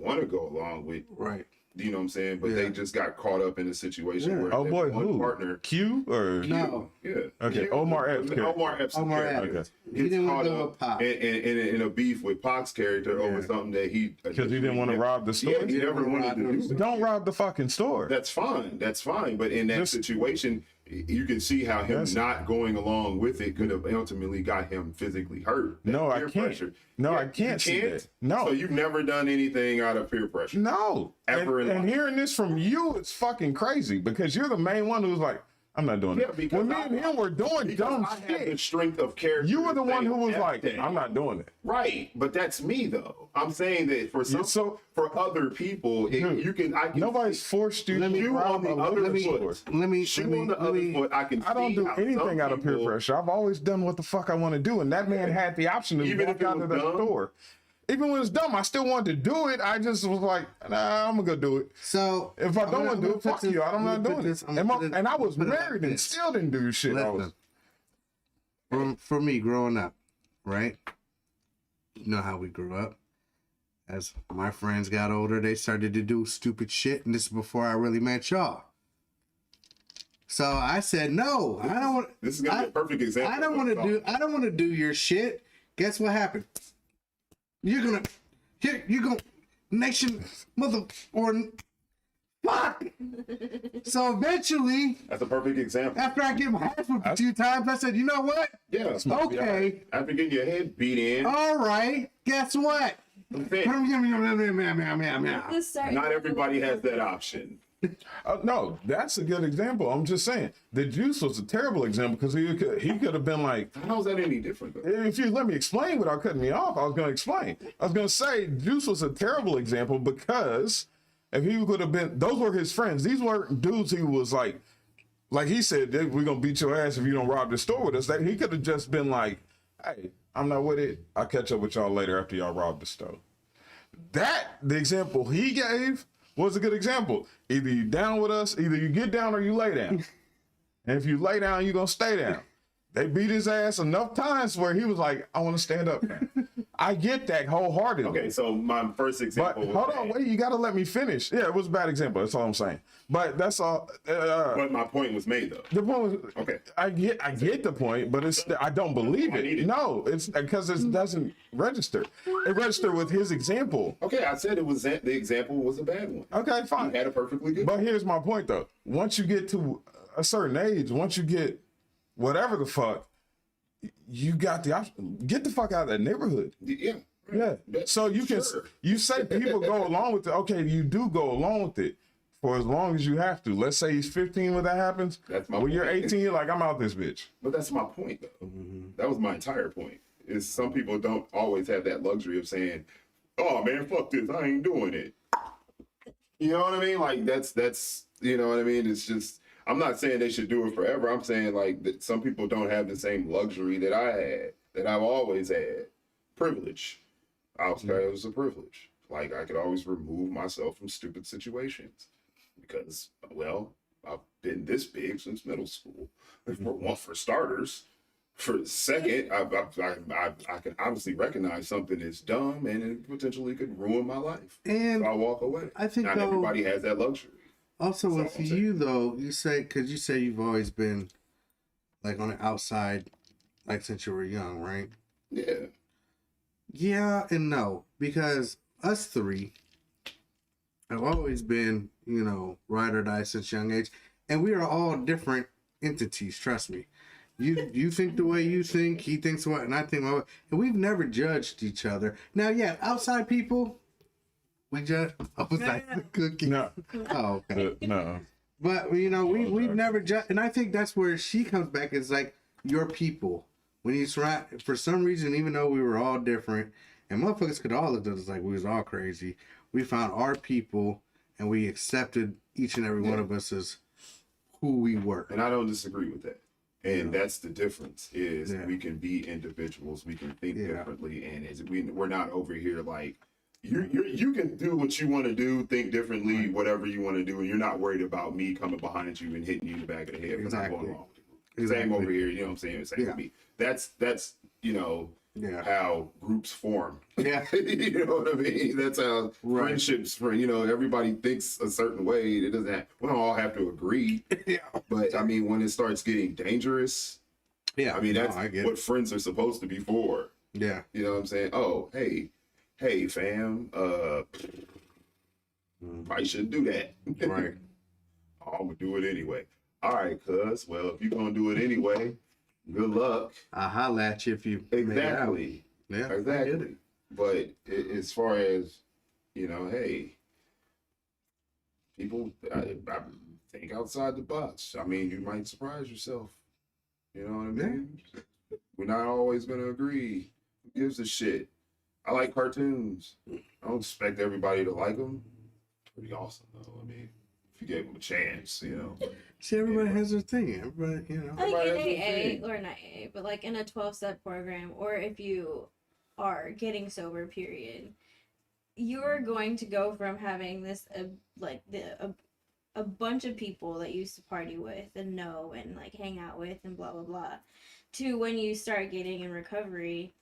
want to go along with, right. you know what I'm saying, but Yeah. they just got caught up in a situation Yeah. where Oh that boy, one who? partner, Q or No. yeah, Okay, Omar Epps character. Omar Epps' Omar character Epps. He gets didn't caught want to go up with Pop. in a beef with Pac's character over Yeah. something that he because he didn't want to rob the store. Yeah, he never wanted to do. Don't rob the fucking store. That's fine. But in that Just- situation, you can see how him Yes. not going along with it could have ultimately got him physically hurt. That No, I peer can't. pressure. No, Yeah, I can't you see that. No. So you've never done anything out of peer pressure. No. Ever in and life. hearing this from you, it's fucking crazy because you're the main one who's like, I'm not doing Yeah, it. because When me and him were doing Because dumb I have the shit, strength of character. you were the to one say, who was "F like, that." I'm not doing it. Right, but that's me though. I'm saying that for some, so- for other people, Dude, I can Nobody's forced you to you rob on a the other liquor foot. store. Let me Shoe on the other foot. I can. I don't see do how anything some out of peer people- pressure. I've always done what the fuck I want to do, and that man had the option to Even walk if it out was of the dumb? store. Even when it's dumb, I still wanted to do it. I just was like, nah, I'm gonna go do it. So If I I'm don't gonna- want to do I'm it, fuck gonna you. put I'm not this- doing this- it. I'm gonna put it- And I was put it like married and this. still didn't do shit. I was, Listen, for me growing up, right? You know how we grew up. As my friends got older, they started to do stupid shit, and this is before I really met y'all. So I said, no, I don't want. This is gonna be a perfect example. I don't want to do your shit. Guess what happened? You're gonna nation mother or fuck. So eventually, That's a perfect example. after I get my ass whipped a few times, I said, you know what? Yeah. Okay. After getting your head beat in, All right. Guess what? I'm saying, This certain not everybody has level- that option. no, that's a good example. I'm just saying the juice was a terrible example because he could have been like, How's that any different though? if you let me explain without cutting me off, I was going to explain. I was going to say Juice was a terrible example because if he could have been, those were his friends. These weren't dudes he was like he said, we're going to beat your ass if you don't rob the store with us. That he could have just been like, hey, I'm not with it. I'll catch up with y'all later after y'all rob the store. The example he gave was a good example. Either you down with us, either you get down or you lay down. And if you lay down, you're going to stay down. They beat his ass enough times where he was like, I want to stand up now. I get that wholeheartedly. Okay, so my first But example. hold on, wait, you gotta let me finish. Yeah, it was a bad example. That's all I'm saying. But that's all. But my point was made though. The point was, Okay. I get the point, but I don't believe I need it. it. No, it's because it doesn't register. It registered with his example. Okay, I said it was the example was a bad one. Okay, fine. You had a perfectly good. But here's my point though. Once you get to a certain age, once you get whatever the fuck, you got the option. Get the fuck out of that neighborhood. Yeah. Yeah. So you can Sure. you say people go along with it. Okay, you do go along with it for as long as you have to. Let's say he's 15 when that happens. That's my when you're point. 18, you're like, I'm out this bitch. But that's my point though. That was my entire point. Is some people don't always have that luxury of saying, "Oh man, fuck this, I ain't doing it." You know what I mean? Like that's you know what I mean? It's just I'm not saying they should do it forever. I'm saying like that some people don't have the same luxury that I had, that I've always had. Privilege. I'll say it was a privilege. Like I could always remove myself from stupid situations because, well, I've been this big since middle school. For starters. For the second, I can honestly recognize something is dumb and it potentially could ruin my life. And if I walk away. I think not though, everybody has that luxury. Also, That's with all I'm saying. you though, you say you've always been like on the outside, like since you were young, right? Yeah. Yeah and no, because us three have always been, ride or die since young age, and we are all different entities. Trust me. You think the way you think, he thinks what, and I think what, and we've never judged each other. Now, yeah, outside people, we judge. I was like the cookie. No. Oh, okay. No. But we've never judged, and I think that's where she comes back. Is like your people. When you surround, for some reason, even though we were all different, and motherfuckers could all look at us like we was all crazy, we found our people, and we accepted each and every one of us as who we were. And I don't disagree with that. And that's the difference is we can be individuals, we can think differently, and we're not over here like you can do what you want to do, think differently, whatever you want to do, and you're not worried about me coming behind you and hitting you in the back of the head for not going along with it. Same over here, you know what I'm saying? Same with me. That's how groups form. Yeah. You know what I mean? That's how friendships everybody thinks a certain way. It doesn't we don't all have to agree. Yeah. But I mean when it starts getting dangerous, I mean that's what friends are supposed to be for. Yeah. You know what I'm saying? Oh, hey fam, probably shouldn't do that. Right. I'm gonna do it anyway. All right, cuz. Well, if you're gonna do it anyway, good luck. I'll holler at you if you Exactly. Yeah. Exactly. But as far as hey, people, I think outside the box. I mean, you might surprise yourself. You know what I mean? We're not always gonna agree. Who gives a shit? I like cartoons. I don't expect everybody to like them. Pretty awesome though. I mean, if you gave them a chance, See, everybody has their thing. Everybody, Like in AA, or not AA, but like in a 12-step program, or if you are getting sober, period, you're going to go from having this a bunch of people that you used to party with and know and like hang out with and blah blah blah, to when you start getting in recovery,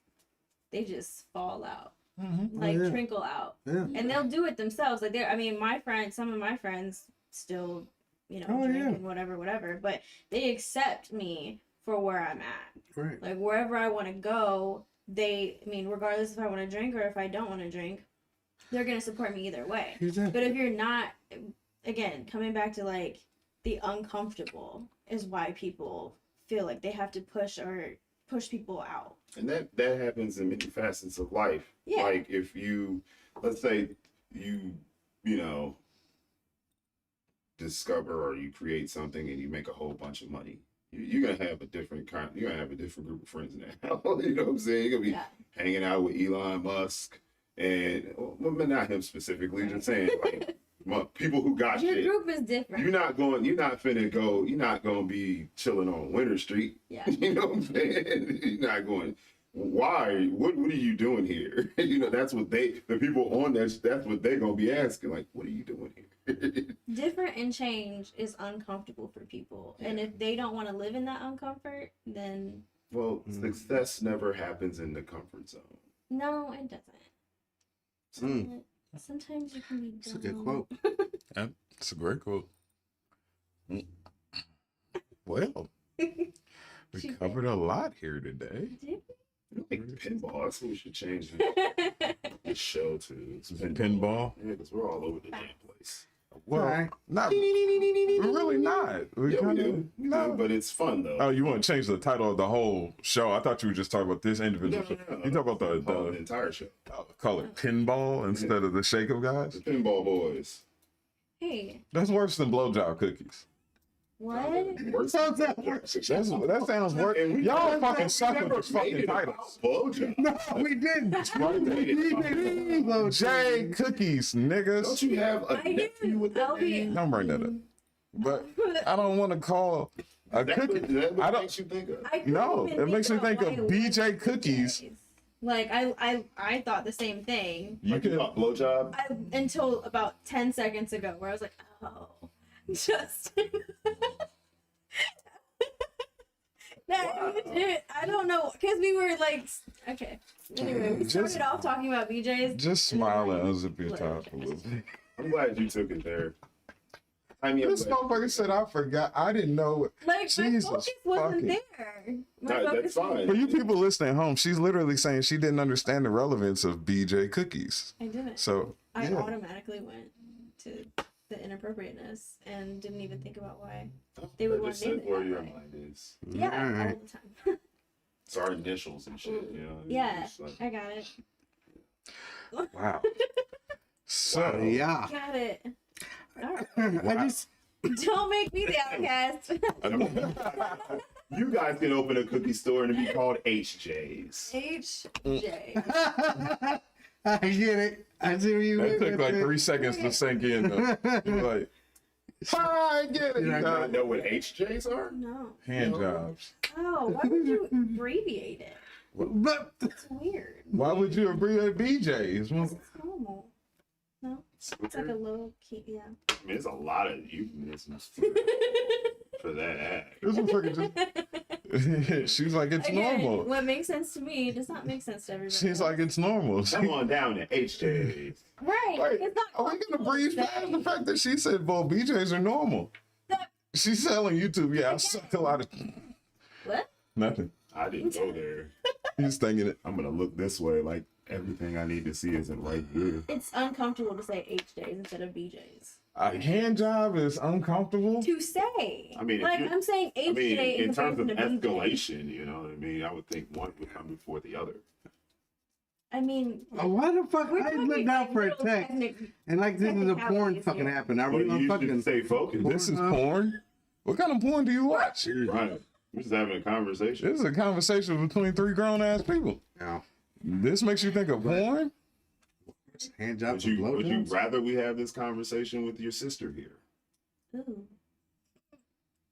they just fall out. Trickle out. Yeah. And they'll do it themselves. Like some of my friends still, drink and whatever, but they accept me for where I'm at. Right. Like wherever I want to go, regardless if I want to drink or if I don't want to drink, they're going to support me either way. Exactly. But if you're not, again, coming back to like the uncomfortable is why people feel like they have to push people out. And that happens in many facets of life. Yeah. Like if let's say you discover or you create something and you make a whole bunch of money, you're gonna have a different group of friends now. You know what I'm saying? You're gonna be hanging out with Elon Musk and not him specifically, just saying like people who got your shit. group is different. You're not gonna be chilling on Winter Street. Yeah. You know what I'm saying? You're not going. Why? What are you doing here? That's what the people on that's what they're gonna be asking. Like, what are you doing here? Different and change is uncomfortable for people, and if they don't want to live in that uncomfort, then success never happens in the comfort zone. No, it doesn't. Sometimes you can be dumb. It's a good quote. Yeah, it's a great quote. Well, we covered a lot here today. Like pinball. That's what we should change the show to. It's Pinball? Yeah, because we're all over the damn place. Well, Alright. not really not. We Yeah, we kinda, do. no. But it's fun though. Oh, you want to change the title of the whole show? I thought you were just talking about this individual show. You talk about the the entire show. call it pinball instead of the shake of guys. The Pinball Boys. Hey, That's worse than blowjob cookies. what? Worse How's that than work? That sounds worse. And we Y'all never- fucking we suck never with these made fucking it about titles. blowjob. No, we didn't. Right. J cookies, niggas. Don't you have a I nephew do. with that I'll be- name? Don't bring that up. But I don't want to call a That cookie. what, that what I don't. makes you think of? I couldn't No, even it makes me about think of why it BJ wasn't cookies. BJ's. Like I thought the same thing You Like you can. thought blowjob? until about 10 seconds ago, where I was like, oh, just. I don't know, because we were like, okay. Anyway, we started off talking about BJ's. Just smile and unzip your top a little bit. I'm glad you took it there. I mean, This motherfucker said I forgot. I didn't know. Like, my Jesus focus wasn't fucking- there. My No, focus that's fine. For you people listening at home, she's literally saying she didn't understand the relevance of BJ cookies. I didn't. So I yeah. automatically went to the inappropriateness and didn't even think about why they would want just to name said it where that your way. mind is. Yeah, all Alright. the time. It's our initials and shit, you know? Yeah, It's like- I got it. wow. So Yeah. Got it. All right. I just Don't make me the outcast. You guys can open a cookie store and it'd be called HJ's. HJ. I get it. I see where you that went took with like it. 3 seconds to sink in. Though. You're like, I get it. You Yeah, not know what HJ's are? No. Hand jobs. Oh, why would you abbreviate it? But It's weird. Why would you abbreviate BJ's? It's normal. No, it's like a low key. Yeah. I mean, there's a lot of euphemisms for that act. This motherfucker just. She's like, it's Again, normal. what makes sense to me does not make sense to everybody. She's like, it's normal. Come on down to HJ's. right. Wait, It's not are we gonna breeze comfortable to past say. the fact that she said, "Well, BJ's are normal"? She's selling YouTube. Yeah, I sucked a lot of What? nothing. I didn't go there. He's thinking it. I'm gonna look this way like everything I need to see isn't right here. It's uncomfortable to say HJs instead of BJs. A hand job is uncomfortable. To say. I mean, if like you- I'm saying HJ I mean, in in terms of comparison to BJ. escalation, you know what I mean? I would think one would come before the other. I mean, why the fuck? we're I talking looked out like for a little text and like this is a porn technicalities fucking here. happened. Are But we gonna you fucking? should stay focused. This is porn. What kind of porn do you watch? Right. We're just having a conversation. This is a conversation between 3 grown ass people. No. This makes you think of porn? Hand job Would for you blowjobs? rather we have this conversation with your sister here? Ooh.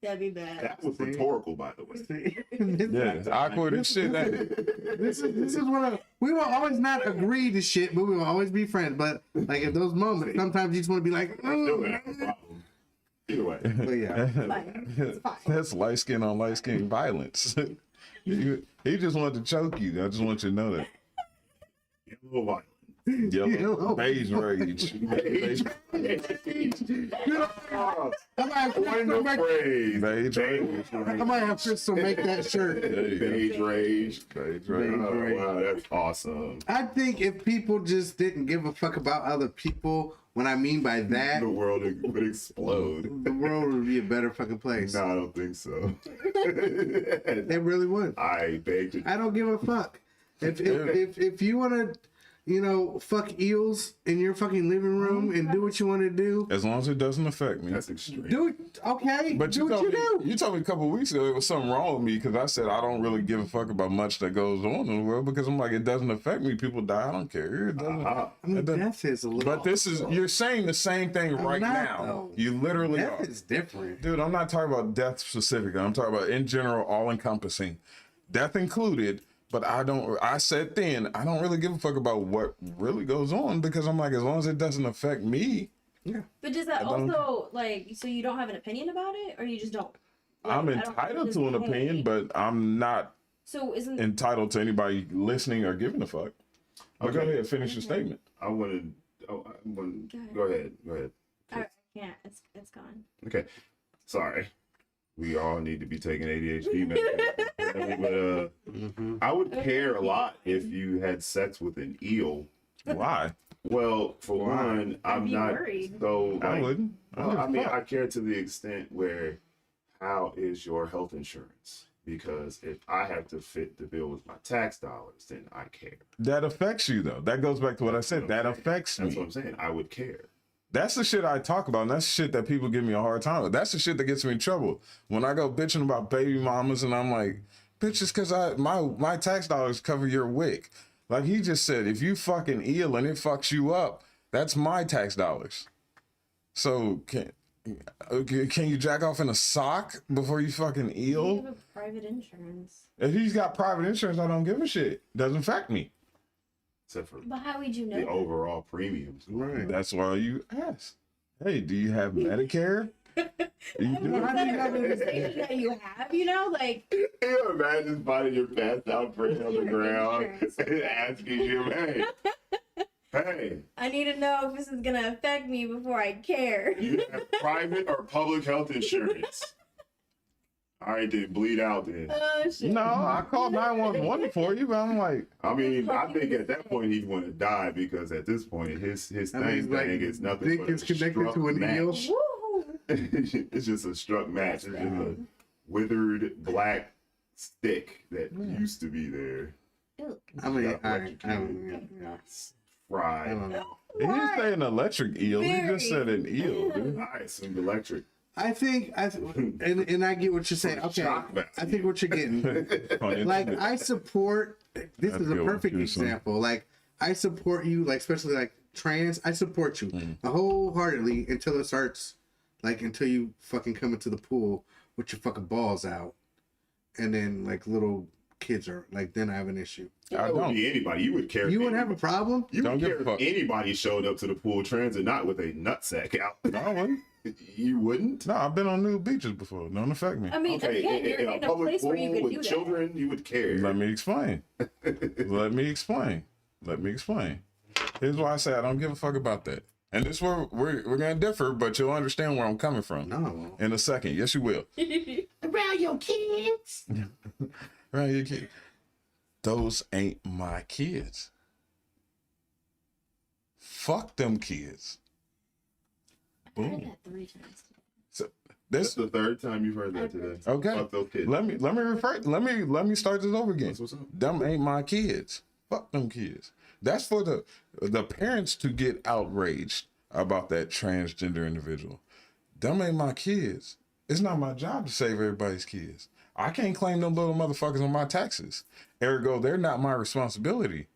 That'd be bad. That was rhetorical, by the way. Yeah, it's awkward as shit. Ain't it? This is one of we will always not agree to shit, but we will always be friends. But like at those moments, sometimes you just want to be like, Still "Ooh." gonna have a problem. Either way. But yeah, Fine. It's fine. That's light skin on light skin violence. He just wanted to choke you. I just want you to know that. Get a little violent. Yellow, beige rage. Beige, I might have Crystal make, Phrase. beige rage. I might have Crystal make that shirt. There you go. Beige rage. Beige Beige rage. Oh, rage. wow, that's awesome. I think if people just didn't give a fuck about other people, what I mean by that, The world would explode. the world would be a better fucking place. No, I don't think so. It really would. I beg to. I don't give a fuck. If you want to, you know, fuck eels in your fucking living room and do what you want to do, As long as it doesn't affect me. That's extreme. do it. Okay, But do what you do. you told me a couple of weeks ago there was something wrong with me because I said I don't really give a fuck about much that goes on in the world because I'm like, it doesn't affect me. People die. I don't care. It doesn't. Uh-huh. I mean, it doesn't- death is a little. But this is, you're saying the same thing right not, now. though. You literally death are. is different. Dude, I'm not talking about death specifically. I'm talking about in general, all encompassing. Death included, but I said then, I don't really give a fuck about what really goes on because I'm like, as long as it doesn't affect me, But does that I don't- also like so you don't have an opinion about it, or you just don't? Like, I'm I don't entitled just to an pay. opinion, but I'm not So isn't entitled to anybody listening or giving a fuck. But go ahead, finish your statement. I wanted. Oh, go ahead. Go ahead. I can't. It's gone. Okay. Sorry. We all need to be taking ADHD medication. But I would care a lot if you had sex with an eel. Why? Well, for one, I'm not worried. so. Like, I wouldn't. well, I mean, I care to the extent where, how is your health insurance? Because if I have to fit the bill with my tax dollars, then I care. That affects you, though. That goes back to what I said. That affects me. That's what I'm saying. I would care. That's the shit I talk about, and that's the shit that people give me a hard time with. That's the shit that gets me in trouble. When I go bitching about baby mamas, and I'm like, bitch, it's because my tax dollars cover your wick. Like he just said, if you fucking eel and it fucks you up, that's my tax dollars. So can you jack off in a sock before you fucking eel? You have a private insurance. If he's got private insurance, I don't give a shit. Doesn't affect me. Except for But how would you know? the overall premiums. Right. That's why you ask. Hey, do you have Medicare? You do? Is that a conversation that you have? You know, like. Can you imagine finding your passed out friend on the ground and asking you, hey, I need to know if this is gonna affect me before I care. you have private or public health insurance? All right, then bleed out then. Oh shit. No, I called 911 for you, but I'm like, I mean, I think at that point he'd want to die because at this point his thing is nothing dick but a is connected struck to an eel. match. Woo! It's just a struck match. It's just a withered black stick that used to be there. Ew. I mean, Got I electrocuted. don't Fried. know. he didn't say an electric eel. He just said an eel, dude. I assumed electric. I think and I get what you're saying. Okay, Shock value. I think what you're getting. Like I support. This is a feel perfect you, son. example. Like I support you. Like especially like trans. I support you wholeheartedly until it starts. Like until you fucking come into the pool with your fucking balls out, and then like little kids are like, then I have an issue. That would be anybody. You would care. You if wouldn't have a problem. You Don't would give care a fuck. if anybody showed up to the pool transit not with a nutsack out. No, I wouldn't. You wouldn't? No, I've been on nude beaches before. Don't affect me. I mean, Okay, again, you're in a in a public place pool where you could with do children, you would care. Let me explain. Let me explain. Let me explain. Here's why I say I don't give a fuck about that. And this is where we're gonna differ, but you'll understand where I'm coming from. No. In a second. Yes, you will. that. Around your kids. Right, you kid. Those ain't my kids. Fuck them kids. I heard Boom. that 3 times. So That's this the third time you've heard that today. okay. Fuck those kids. Let me start this over again. That's what's up. Them ain't my kids. Fuck them kids. That's for the parents to get outraged about that transgender individual. Them ain't my kids. It's not my job to save everybody's kids. I can't claim them little motherfuckers on my taxes. Ergo, they're not my responsibility.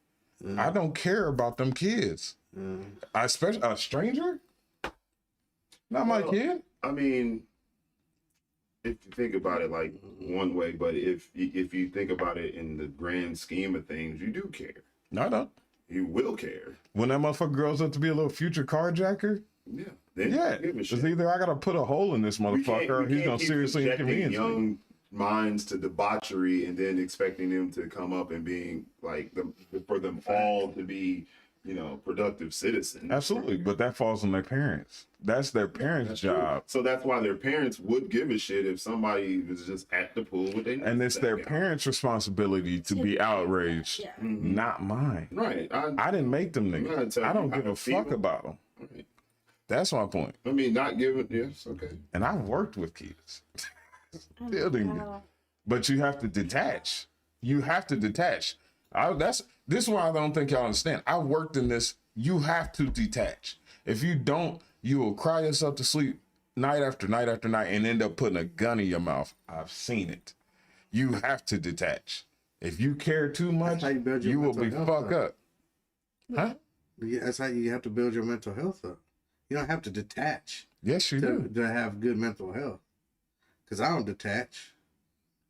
I don't care about them kids. I especially a stranger. Not my Well, kid. I mean, if you think about it like one way, but if you think about it in the grand scheme of things, you do care. No, I don't. You will care. When that motherfucker grows up to be a little future carjacker, Yeah. Then yeah, you give a it's shit. either I gotta put a hole in this We motherfucker, or we he's gonna keep seriously subjecting inconvenience me. young minds to debauchery and then expecting them to come up and being like for them all to be, productive citizens. Absolutely, but that falls on their parents. That's their parents' job, So that's why their parents would give a shit if somebody was just at the pool with their and it's their nutsack out. parents' responsibility to be outraged, Yeah. not mine. Right. I didn't make them not niggas. telling I don't you how give to a fuck feel. about them. Right. That's my point. I mean, not giving. Yes. Okay. And I've worked with kids. Oh, Building it. wow. But you have to detach. You have to detach. This is why I don't think y'all understand. I worked in this. You have to detach. If you don't, you will cry yourself to sleep night after night after night and end up putting a gun in your mouth. I've seen it. You have to detach. If you care too much, how you build your you will be mental health fucked up. up. Huh? Yeah, that's how you have to build your mental health up. You don't have to detach Yes, you do. to have good mental health. Because I don't detach.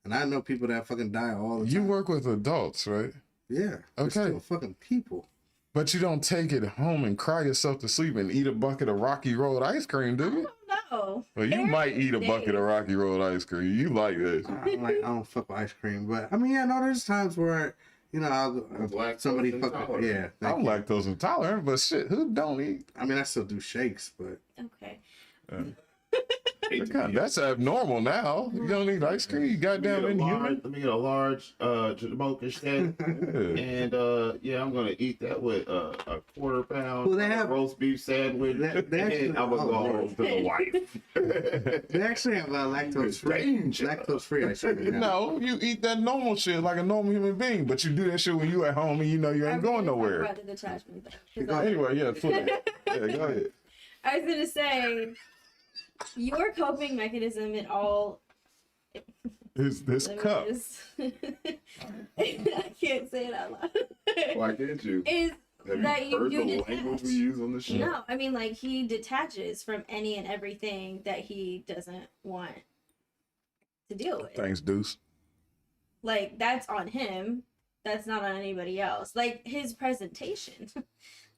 And I know people that fucking die all the time. You work with adults, right? Yeah. They're Okay. still fucking people. But you don't take it home and cry yourself to sleep and eat a bucket of Rocky Road ice cream, do you? No. Well, you might eat a bucket of Rocky Road ice cream. You like that. I don't fuck with ice cream. But I mean, yeah, no, there's times where, You know, Lactose somebody fucking intolerant. yeah. I'm lactose intolerant, but shit, who don't eat? I mean, I still do shakes, but Okay. That's abnormal now. You don't eat ice cream, you goddamn inhuman. Let me get a large Jamaican steak. And yeah, I'm gonna eat that with a quarter pound Well, they have- roast beef sandwich. they actually- And I'm gonna go home to the wife. they actually have lactose free ice cream. now. No, you eat that normal shit like a normal human being, but you do that shit when you at home and you know you ain't going nowhere. About the detachment thing, 'cause Anyway, yeah, flip it. Yeah, go ahead. I was gonna say your coping mechanism in all Is this let me cup? just- I can't say it out loud. Why can't you? Is Have that you heard you the detach. language we use on the show? No, I mean like he detaches from any and everything that he doesn't want to deal with. Thanks, Deuce. Like that's on him. That's not on anybody else. Like his presentation,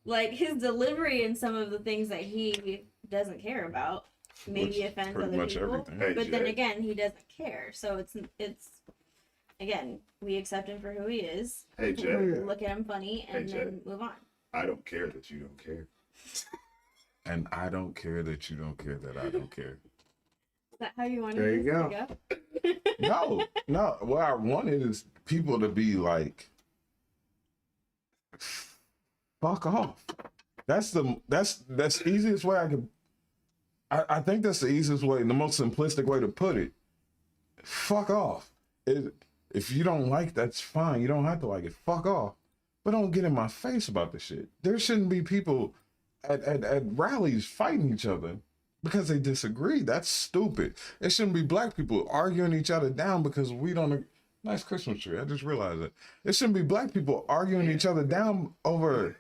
like his delivery and some of the things that he doesn't care about maybe Which offends pretty other much people. everything. Hey, But then Jay. again, he doesn't care. So it's again, we accept him for who he is. Hey Jay, Look at him funny and Hey, then move on. I don't care that you don't care. And I don't care that you don't care that I don't care. Is that how you want There you to go. No. What I wanted is people to be like, fuck off. That's the easiest way I could. I think that's the easiest way, the most simplistic way to put it. Fuck off. If you don't like, that's fine. You don't have to like it. Fuck off. But don't get in my face about the shit. There shouldn't be people at rallies fighting each other because they disagree. That's stupid. It shouldn't be black people arguing each other down because we don't. Nice Christmas tree. I just realized it. It shouldn't be black people arguing each other down over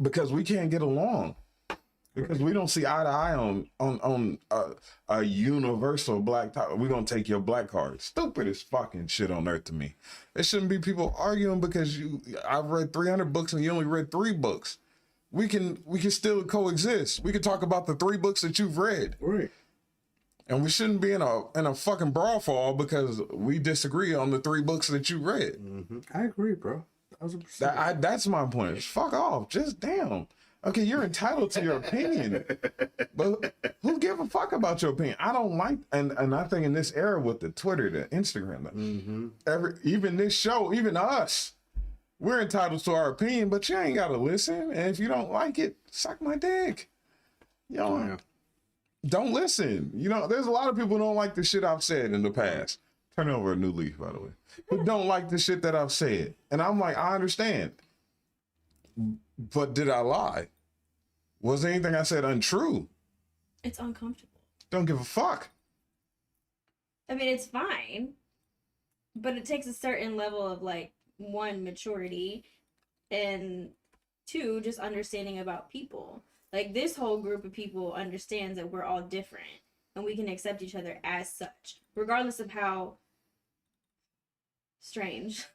because we can't get along. Because we don't see eye to eye on a universal black topic. We're gonna take your black card. Stupidest fucking shit on earth to me. It shouldn't be people arguing because I've read 300 books and you only read 3 books. We can still coexist. We can talk about the 3 books that you've read. Right. And we shouldn't be in a fucking brawl fall because we disagree on the 3 books that you read. Mm-hmm. I agree, bro. 1000%. That's my point. Fuck off. Just damn. Okay, you're entitled to your opinion, but who give a fuck about your opinion? I don't like, and I think in this era with the Twitter, the Instagram, even this show, even us, we're entitled to our opinion, but you ain't gotta listen. And if you don't like it, suck my dick. You know, don't listen. You know, there's a lot of people who don't like the shit I've said in the past. Turn over a new leaf, by the way. Who don't like the shit that I've said, and I'm like, I understand, but did I lie? Was anything I said untrue? It's uncomfortable. Don't give a fuck. I mean, it's fine, but it takes a certain level of like 1, maturity, and 2, just understanding about people. Like this whole group of people understands that we're all different and we can accept each other as such, regardless of how strange.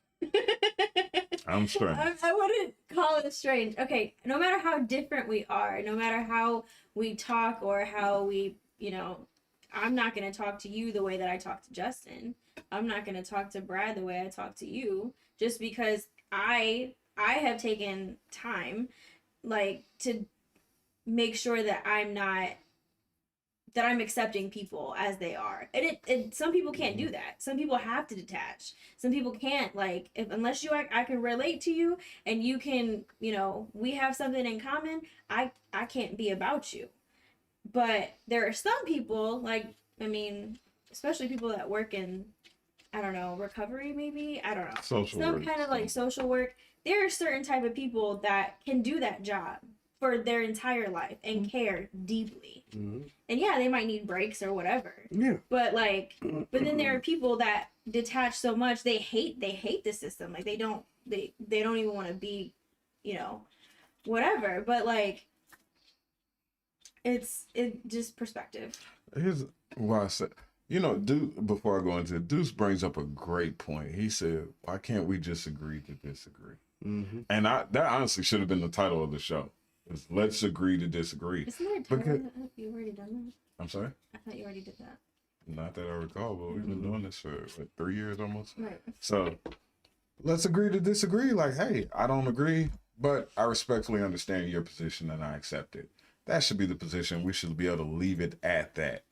I'm strange. I wouldn't call it strange. Okay, no matter how different we are, no matter how we talk or how we, I'm not going to talk to you the way that I talk to Justin. I'm not going to talk to Brad the way I talk to you, just because I have taken time, like, to make sure that I'm accepting people as they are. And some people can't do that. Some people have to detach. Some people can't, like, unless I can relate to you and you can, we have something in common, I can't be about you. But there are some people, like, especially people that work in, I don't know, recovery maybe? I don't know. Social Some work. kind of like social work. There are certain type of people that can do that job for their entire life and care deeply. Mm-hmm. And yeah, they might need breaks or whatever. Yeah. But then there are people that detach so much they hate the system. Like they don't even want to be, whatever. But like it's just perspective. Here's why I said, Deuce, before I go into it, Deuce brings up a great point. He said, why can't we just agree to disagree? Mm-hmm. And that honestly should have been the title of the show. Is Let's Agree to Disagree. Isn't there a title? You already done that? I'm sorry? I thought you already did that. Not that I recall, but we've been doing this for 3 years almost. Right. So let's agree to disagree. Like, hey, I don't agree, but I respectfully understand your position and I accept it. That should be the position. We should be able to leave it at that.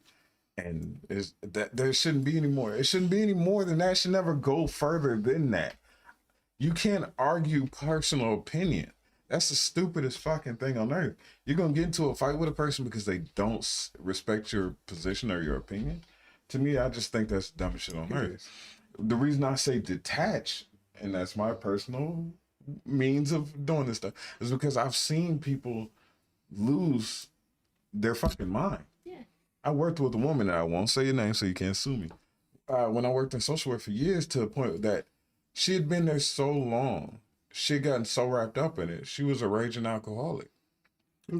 And is that there shouldn't be any more. It shouldn't be any more than that. It should never go further than that. You can't argue personal opinion. That's the stupidest fucking thing on earth. You're gonna get into a fight with a person because they don't respect your position or your opinion. To me, I just think that's the dumbest shit on earth. The reason I say detach, and that's my personal means of doing this stuff, is because I've seen people lose their fucking mind. Yeah. I worked with a woman, and I won't say your name so you can't sue me. When I worked in social work for years, to the point that she had been there so long, she had gotten so wrapped up in it. She was a raging alcoholic.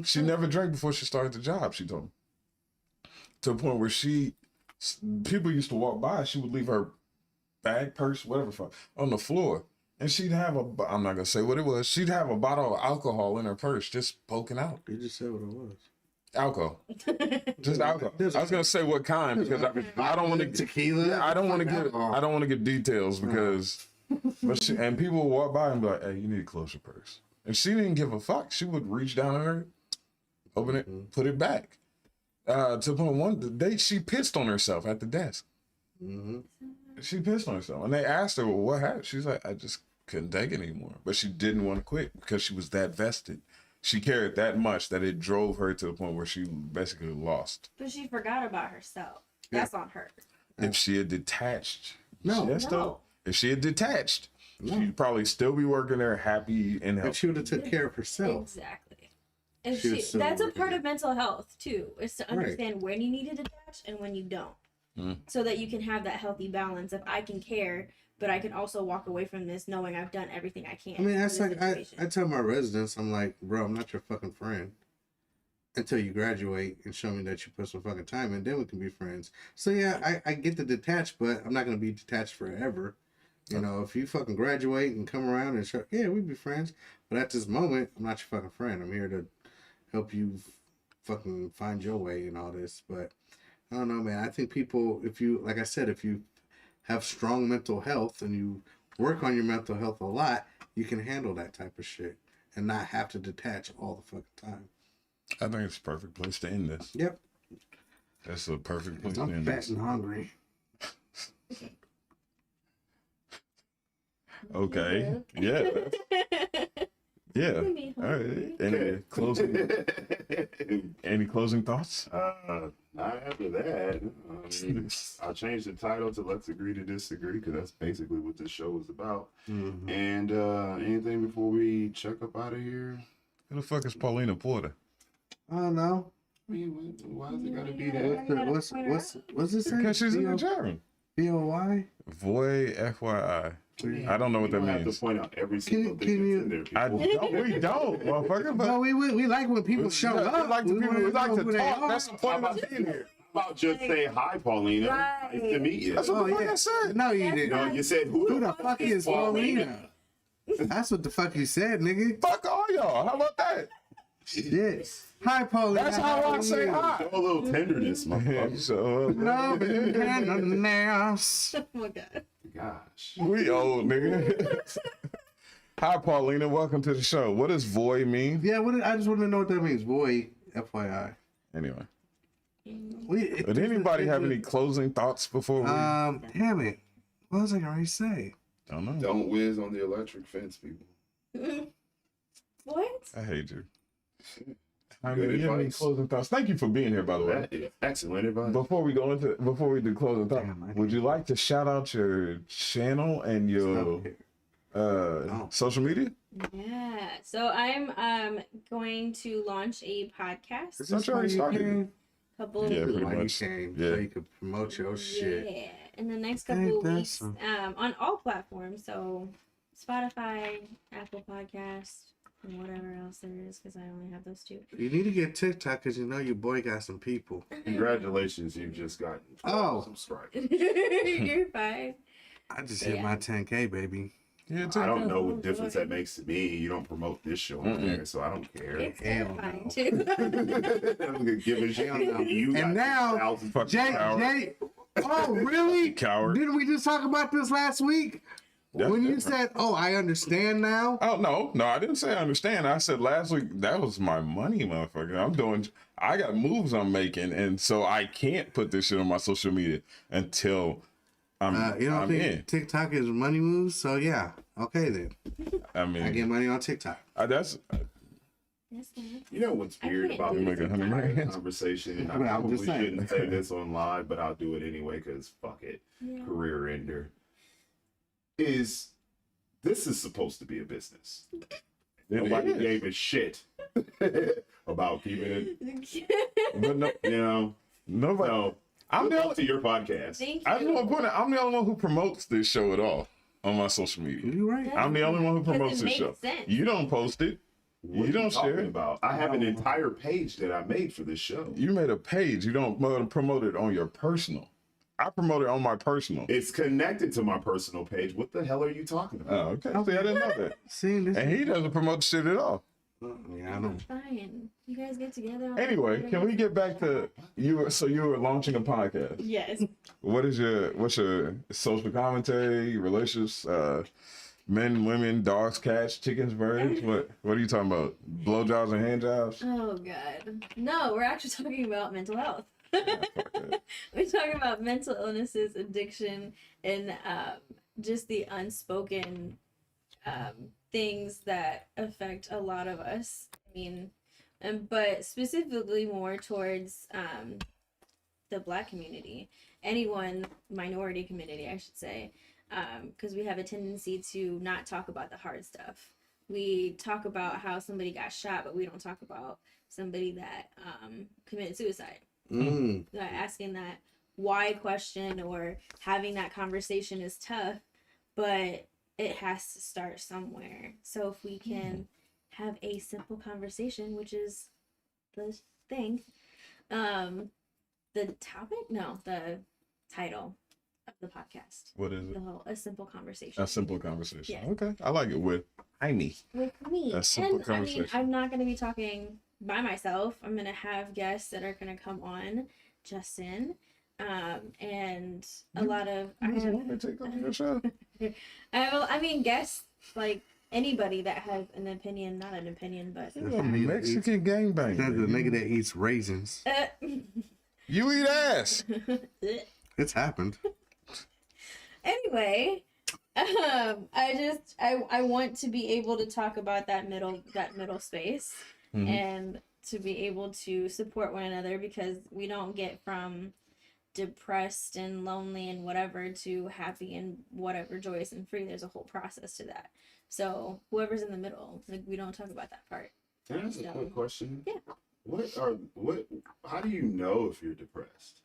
She never drank before she started the job, she told me. To the point where people used to walk by, she would leave her bag, purse, whatever fuck, on the floor. And she'd have I'm not going to say what it was, she'd have a bottle of alcohol in her purse just poking out. You just said what it was. Alcohol. Just alcohol. I was going to say what kind because I don't want to tequila. Yeah, I don't want to give details because and people would walk by and be like, "Hey, you need to close your purse." And she didn't give a fuck. She would reach down in her, open it, put it back. To the point one day she pissed on herself at the desk. Mm-hmm. She pissed on herself, and they asked her, "Well, what happened?" She's like, "I just couldn't take it anymore." But she didn't want to quit because she was that vested. She cared that much that it drove her to the point where she basically lost. But she forgot about herself. That's on her. If she had detached, No. If she had detached, she'd probably still be working there, happy and healthy. If she would have took care of herself. Exactly. And She would still that's a work part again. of mental health too, is to understand when you need to detach and when you don't. So that you can have that healthy balance of I can care, but I can also walk away from this knowing I've done everything I can. I mean, for that's this like situation. I tell my residents, I'm like, bro, I'm not your fucking friend until you graduate and show me that you put some fucking time in. Then we can be friends. So yeah, I get to detach, but I'm not gonna be detached forever. You know, if you fucking graduate and come around and show, yeah, we'd be friends. But at this moment, I'm not your fucking friend. I'm here to help you fucking find your way and all this. But I don't know, man. I think people, if you, like I said, if you have strong mental health and you work on your mental health a lot, you can handle that type of shit and not have to detach all the fucking time. I think it's a perfect place to end this. Yep. That's a perfect place to I'm end fat this. and hungry. Okay. Yeah. Yeah. All right. Any closing thoughts? Not after that. I'll change the title to "Let's Agree to Disagree" because that's basically what this show is about. Mm-hmm. And anything before we check up out of here? Who the fuck is Paulina Porter? I don't know. I mean, why is it gotta be that? What's this? Because she's in the chat room. B-O-Y? Voy FYI. I don't know what that You don't have means. to point out every single thing can that's in there. I People. don't. We don't, motherfucker. But No, we like when people show up. We like to people. We wanna like know to who they talk. are. That's the point of being here. How about just say hi, Paulina? Right. Nice to meet you. That's what the fuck I said. No, you didn't. No, you said Who the fuck is Paulina? That's what the fuck you said, nigga. Fuck all y'all. How about that? Yes. Hi, Paulina. That's how I say hi. Show a little tenderness, motherfucker. So, Love and tenderness. Oh my god. Gosh. we old, nigga. Hi, Paulina. Welcome to the show. What does voy mean? Yeah, I just want to know what that means. Boy, FYI. Anyway, Did did anybody have any closing thoughts before we? Damn it. What was I going to say? Don't know. Don't whiz on the electric fence, people. What? I hate you. Good You have any advice. closing thoughts? Thank you for being here, by the way. That is excellent advice. Before we do closing thoughts, Damn, I would you like to shout out your channel and your social media? Yeah. So I'm going to launch a podcast. Is Don't this you why already you started? came? Couple. Yeah, pretty Why you much. came? Yeah. So you could promote your shit. Yeah. In the next Ain't couple of that weeks, some- on all platforms. So Spotify, Apple Podcasts, and whatever else there is, because I only have those two. You need to get TikTok because you know your boy got some people. Congratulations, you've just gotten 12 Oh. subscribers. You're fine. I just Yeah. hit my 10K, baby. Yeah, I don't know what difference that makes to me. You don't promote this show on there, so I don't care. It's Hell terrifying no. too. I'm gonna give a shit. You got And now, 6,000 Jay, Coward. oh, really? Coward. Didn't we just talk about this last week? That's when you different. said, "Oh, I understand now," Oh no, I didn't say I understand. I said last week that was my money, motherfucker. I got moves I'm making, and so I can't put this shit on my social media until you don't I'm think in. TikTok is money moves? So yeah, okay then. I I get mean, money on TikTok. that's That's fine. You know what's I weird can't about do this Make 100 entire million. conversation? And I I'm just probably saying. shouldn't say this on live, but I'll do it anyway because fuck it. Yeah. Career ender. This is supposed to be a business. Nobody is. gave a shit about keeping it, but no, you know. nobody. So, I'm the up only. to your podcast. Thank I just want you. to point out, I'm the only one who promotes this show at all on my social media. You right? I'm the only one who 'Cause promotes it this makes show. sense. You don't post it. What You are don't talking share it. about? I have an entire page that I made for this show. You made a page. You don't promote it on your personal. I promote it on my personal. It's connected to my personal page. What the hell are you talking about? Oh, okay. See, I didn't know that. See this? And he doesn't promote shit at all. Yeah, I know. Fine. You guys get together. Anyway, can we get back to you? So you were launching a podcast. Yes. What's your social commentary, relationships, men, women, dogs, cats, chickens, birds? What are you talking about? Blowjobs and handjobs? Oh god. No, we're actually talking about mental health. Fuck that. We're talking about mental illnesses, addiction, and just the unspoken things that affect a lot of us. I mean, but specifically more towards the Black community, minority community, I should say, because we have a tendency to not talk about the hard stuff. We talk about how somebody got shot, but we don't talk about somebody that committed suicide. Asking that why question or having that conversation is tough, but it has to start somewhere. So if we can have a simple conversation, which is the thing, the title of the podcast. What is it? A simple conversation. A simple conversation. Yes. Okay, I like it with Heine. With me. A simple And conversation. I mean, I'm not going to be talking by myself. I'm going to have guests that are going to come on, Justin, and a lot of. You just want me to take over your show? Guests like anybody that has an opinion, not an opinion, but. You're a Mexican That's the gangbanger. nigga that eats raisins. You eat ass. It's happened. Anyway, I want to be able to talk about that middle space and to be able to support one another, because we don't get from depressed and lonely and whatever to happy and whatever, joyous and free. There's a whole process to that. So whoever's in the middle, like, we don't talk about that part. Can I ask a quick question? Yeah. How do you know if you're depressed?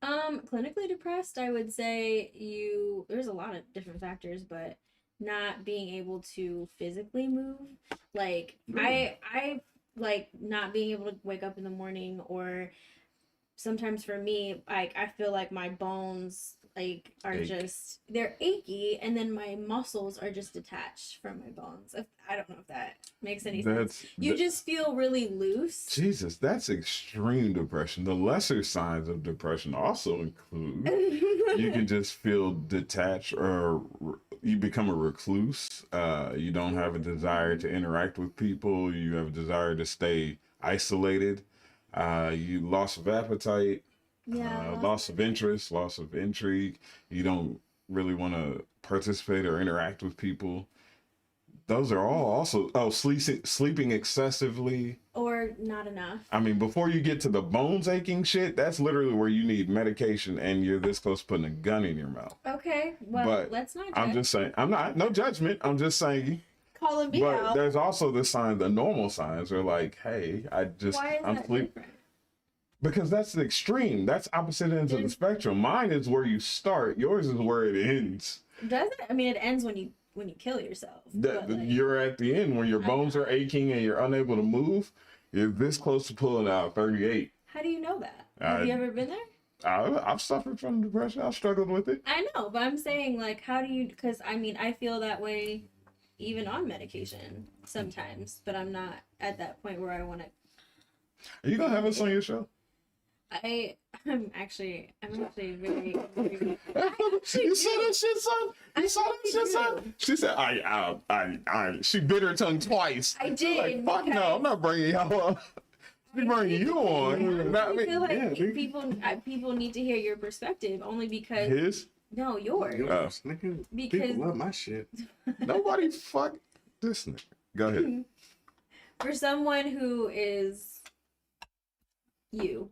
Clinically depressed, I would say there's a lot of different factors, but not being able to physically move. Like, I like not being able to wake up in the morning, or sometimes for me, like, I feel like my bones are they're achy, and then my muscles are just detached from my bones. I don't know if that makes any sense. You just feel really loose. Jesus, that's extreme depression. The lesser signs of depression also include you can just feel detached, or you become a recluse. You don't have a desire to interact with people. You have a desire to stay isolated. You loss of appetite. Loss of interest, loss of intrigue. You don't really want to participate or interact with people. Those are all also sleeping excessively or not enough. I mean, before you get to the bones aching shit, that's literally where you need medication, and you're this close to putting a gun in your mouth. Okay, well, but let's not judge. I'm just saying, no judgment. I'm just saying. Calling me but out. There's also the normal signs are like, hey, I'm sleeping. Because that's the extreme. That's opposite ends of the spectrum. Mine is where you start. Yours is where it ends. Does it? I mean, it ends when you kill yourself. You're at the end when your bones are aching and you're unable to move. You're this close to pulling out 38. How do you know that? Have you ever been there? I've suffered from depression. I've struggled with it. I know, but I'm saying, like, how do you? Because I mean, I feel that way even on medication sometimes, but I'm not at that point where I want to. Are you gonna have us on your show? I'm actually very. You saw that shit, son? You saw that shit, son? She said, she bit her tongue twice. I She was did. like, fuck no, I'm not bringing y'all up. I'm bringing you on. Not I me. feel like Yeah, people need to hear your perspective only because his? no, yours. Yours, nigga. Because- People love my shit. Nobody fuck this nigga. Go ahead. For someone who is you,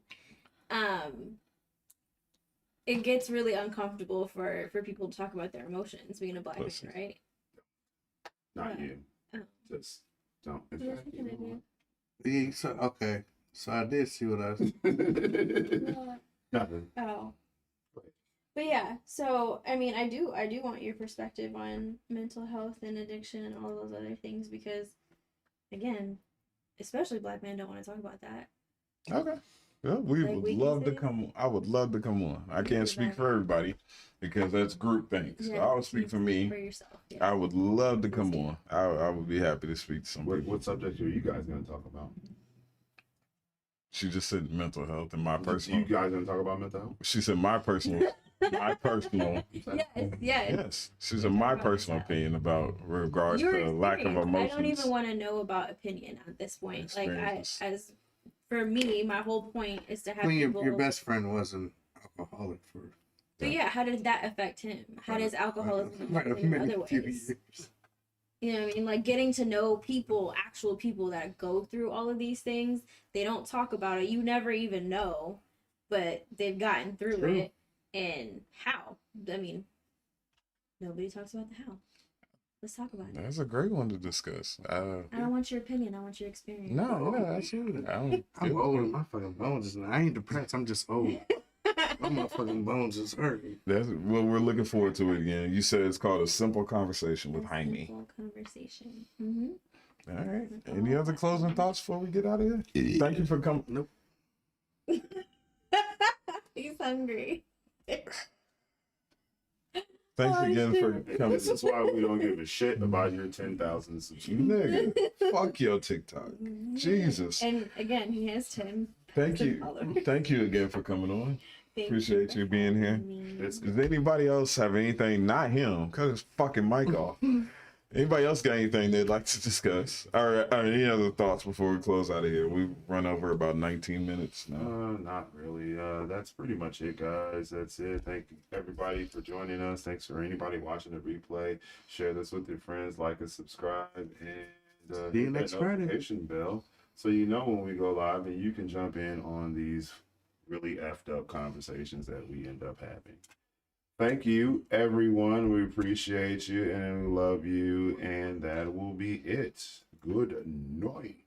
it gets really uncomfortable for people to talk about their emotions being a black man, Listen. right? Not you. Oh. Just don't. What else can I do? Yeah, so, okay. So I did see what I was. Nothing. Oh. But yeah, so I mean, I do want your perspective on mental health and addiction and all those other things because, again, especially black men don't want to talk about that. Okay. Well, we Like would we love to consider- come. I would love to come on. I can't speak for everybody because that's group things. So Yeah, I'll speak for me. For yourself. Yeah. I would love to come on. I would be happy to speak to some people. What subject are you guys going to talk about? She just said mental health and my You personal. guys going to talk about mental health? She said my personal. My personal. Yes. Yes. She said my personal opinion about regards Your to lack of experience. emotions. I don't even want to know about opinion at this point. Like Experiences. for me, my whole point is to have I mean, people. your best friend was an alcoholic for. But yeah, how did that affect him? How does alcoholism Might have affect him in made other a few ways? years. You know what I mean? Like getting to know people, actual people that go through all of these things. They don't talk about it. You never even know, but they've gotten through True. it. And how? I mean, nobody talks about the how. Let's talk about it. That's a great one to discuss. I don't want your opinion. I want your experience. No, absolutely. I don't. I'm old and my fucking bones is. I ain't depressed. I'm just old. My motherfucking bones is hurting. That's well, we're looking forward to it again. You said it's called A Simple Conversation with Jaime. Simple conversation. Mm-hmm. All right. Any other closing thoughts before we get out of here? Thank you for coming. Nope. He's hungry. Thanks again for coming. This is why we don't give a shit about your 10,000 subscribers. Nigga, fuck your TikTok. Jesus. And again, he has 10. Thank you. followers. Thank you again for coming on. Thank Appreciate you being here. Does anybody else have anything? Not him, because it's fucking mic off. Anybody else got anything they'd like to discuss? Or any other thoughts before we close out of here? We've run over about 19 minutes now. Not really. That's pretty much it, guys. That's it. Thank you, everybody, for joining us. Thanks for anybody watching the replay. Share this with your friends, like and subscribe, and See you hit next that Friday. notification bell so you know when we go live and you can jump in on these really effed up conversations that we end up having. Thank you, everyone. We appreciate you and we love you. And that will be it. Good night.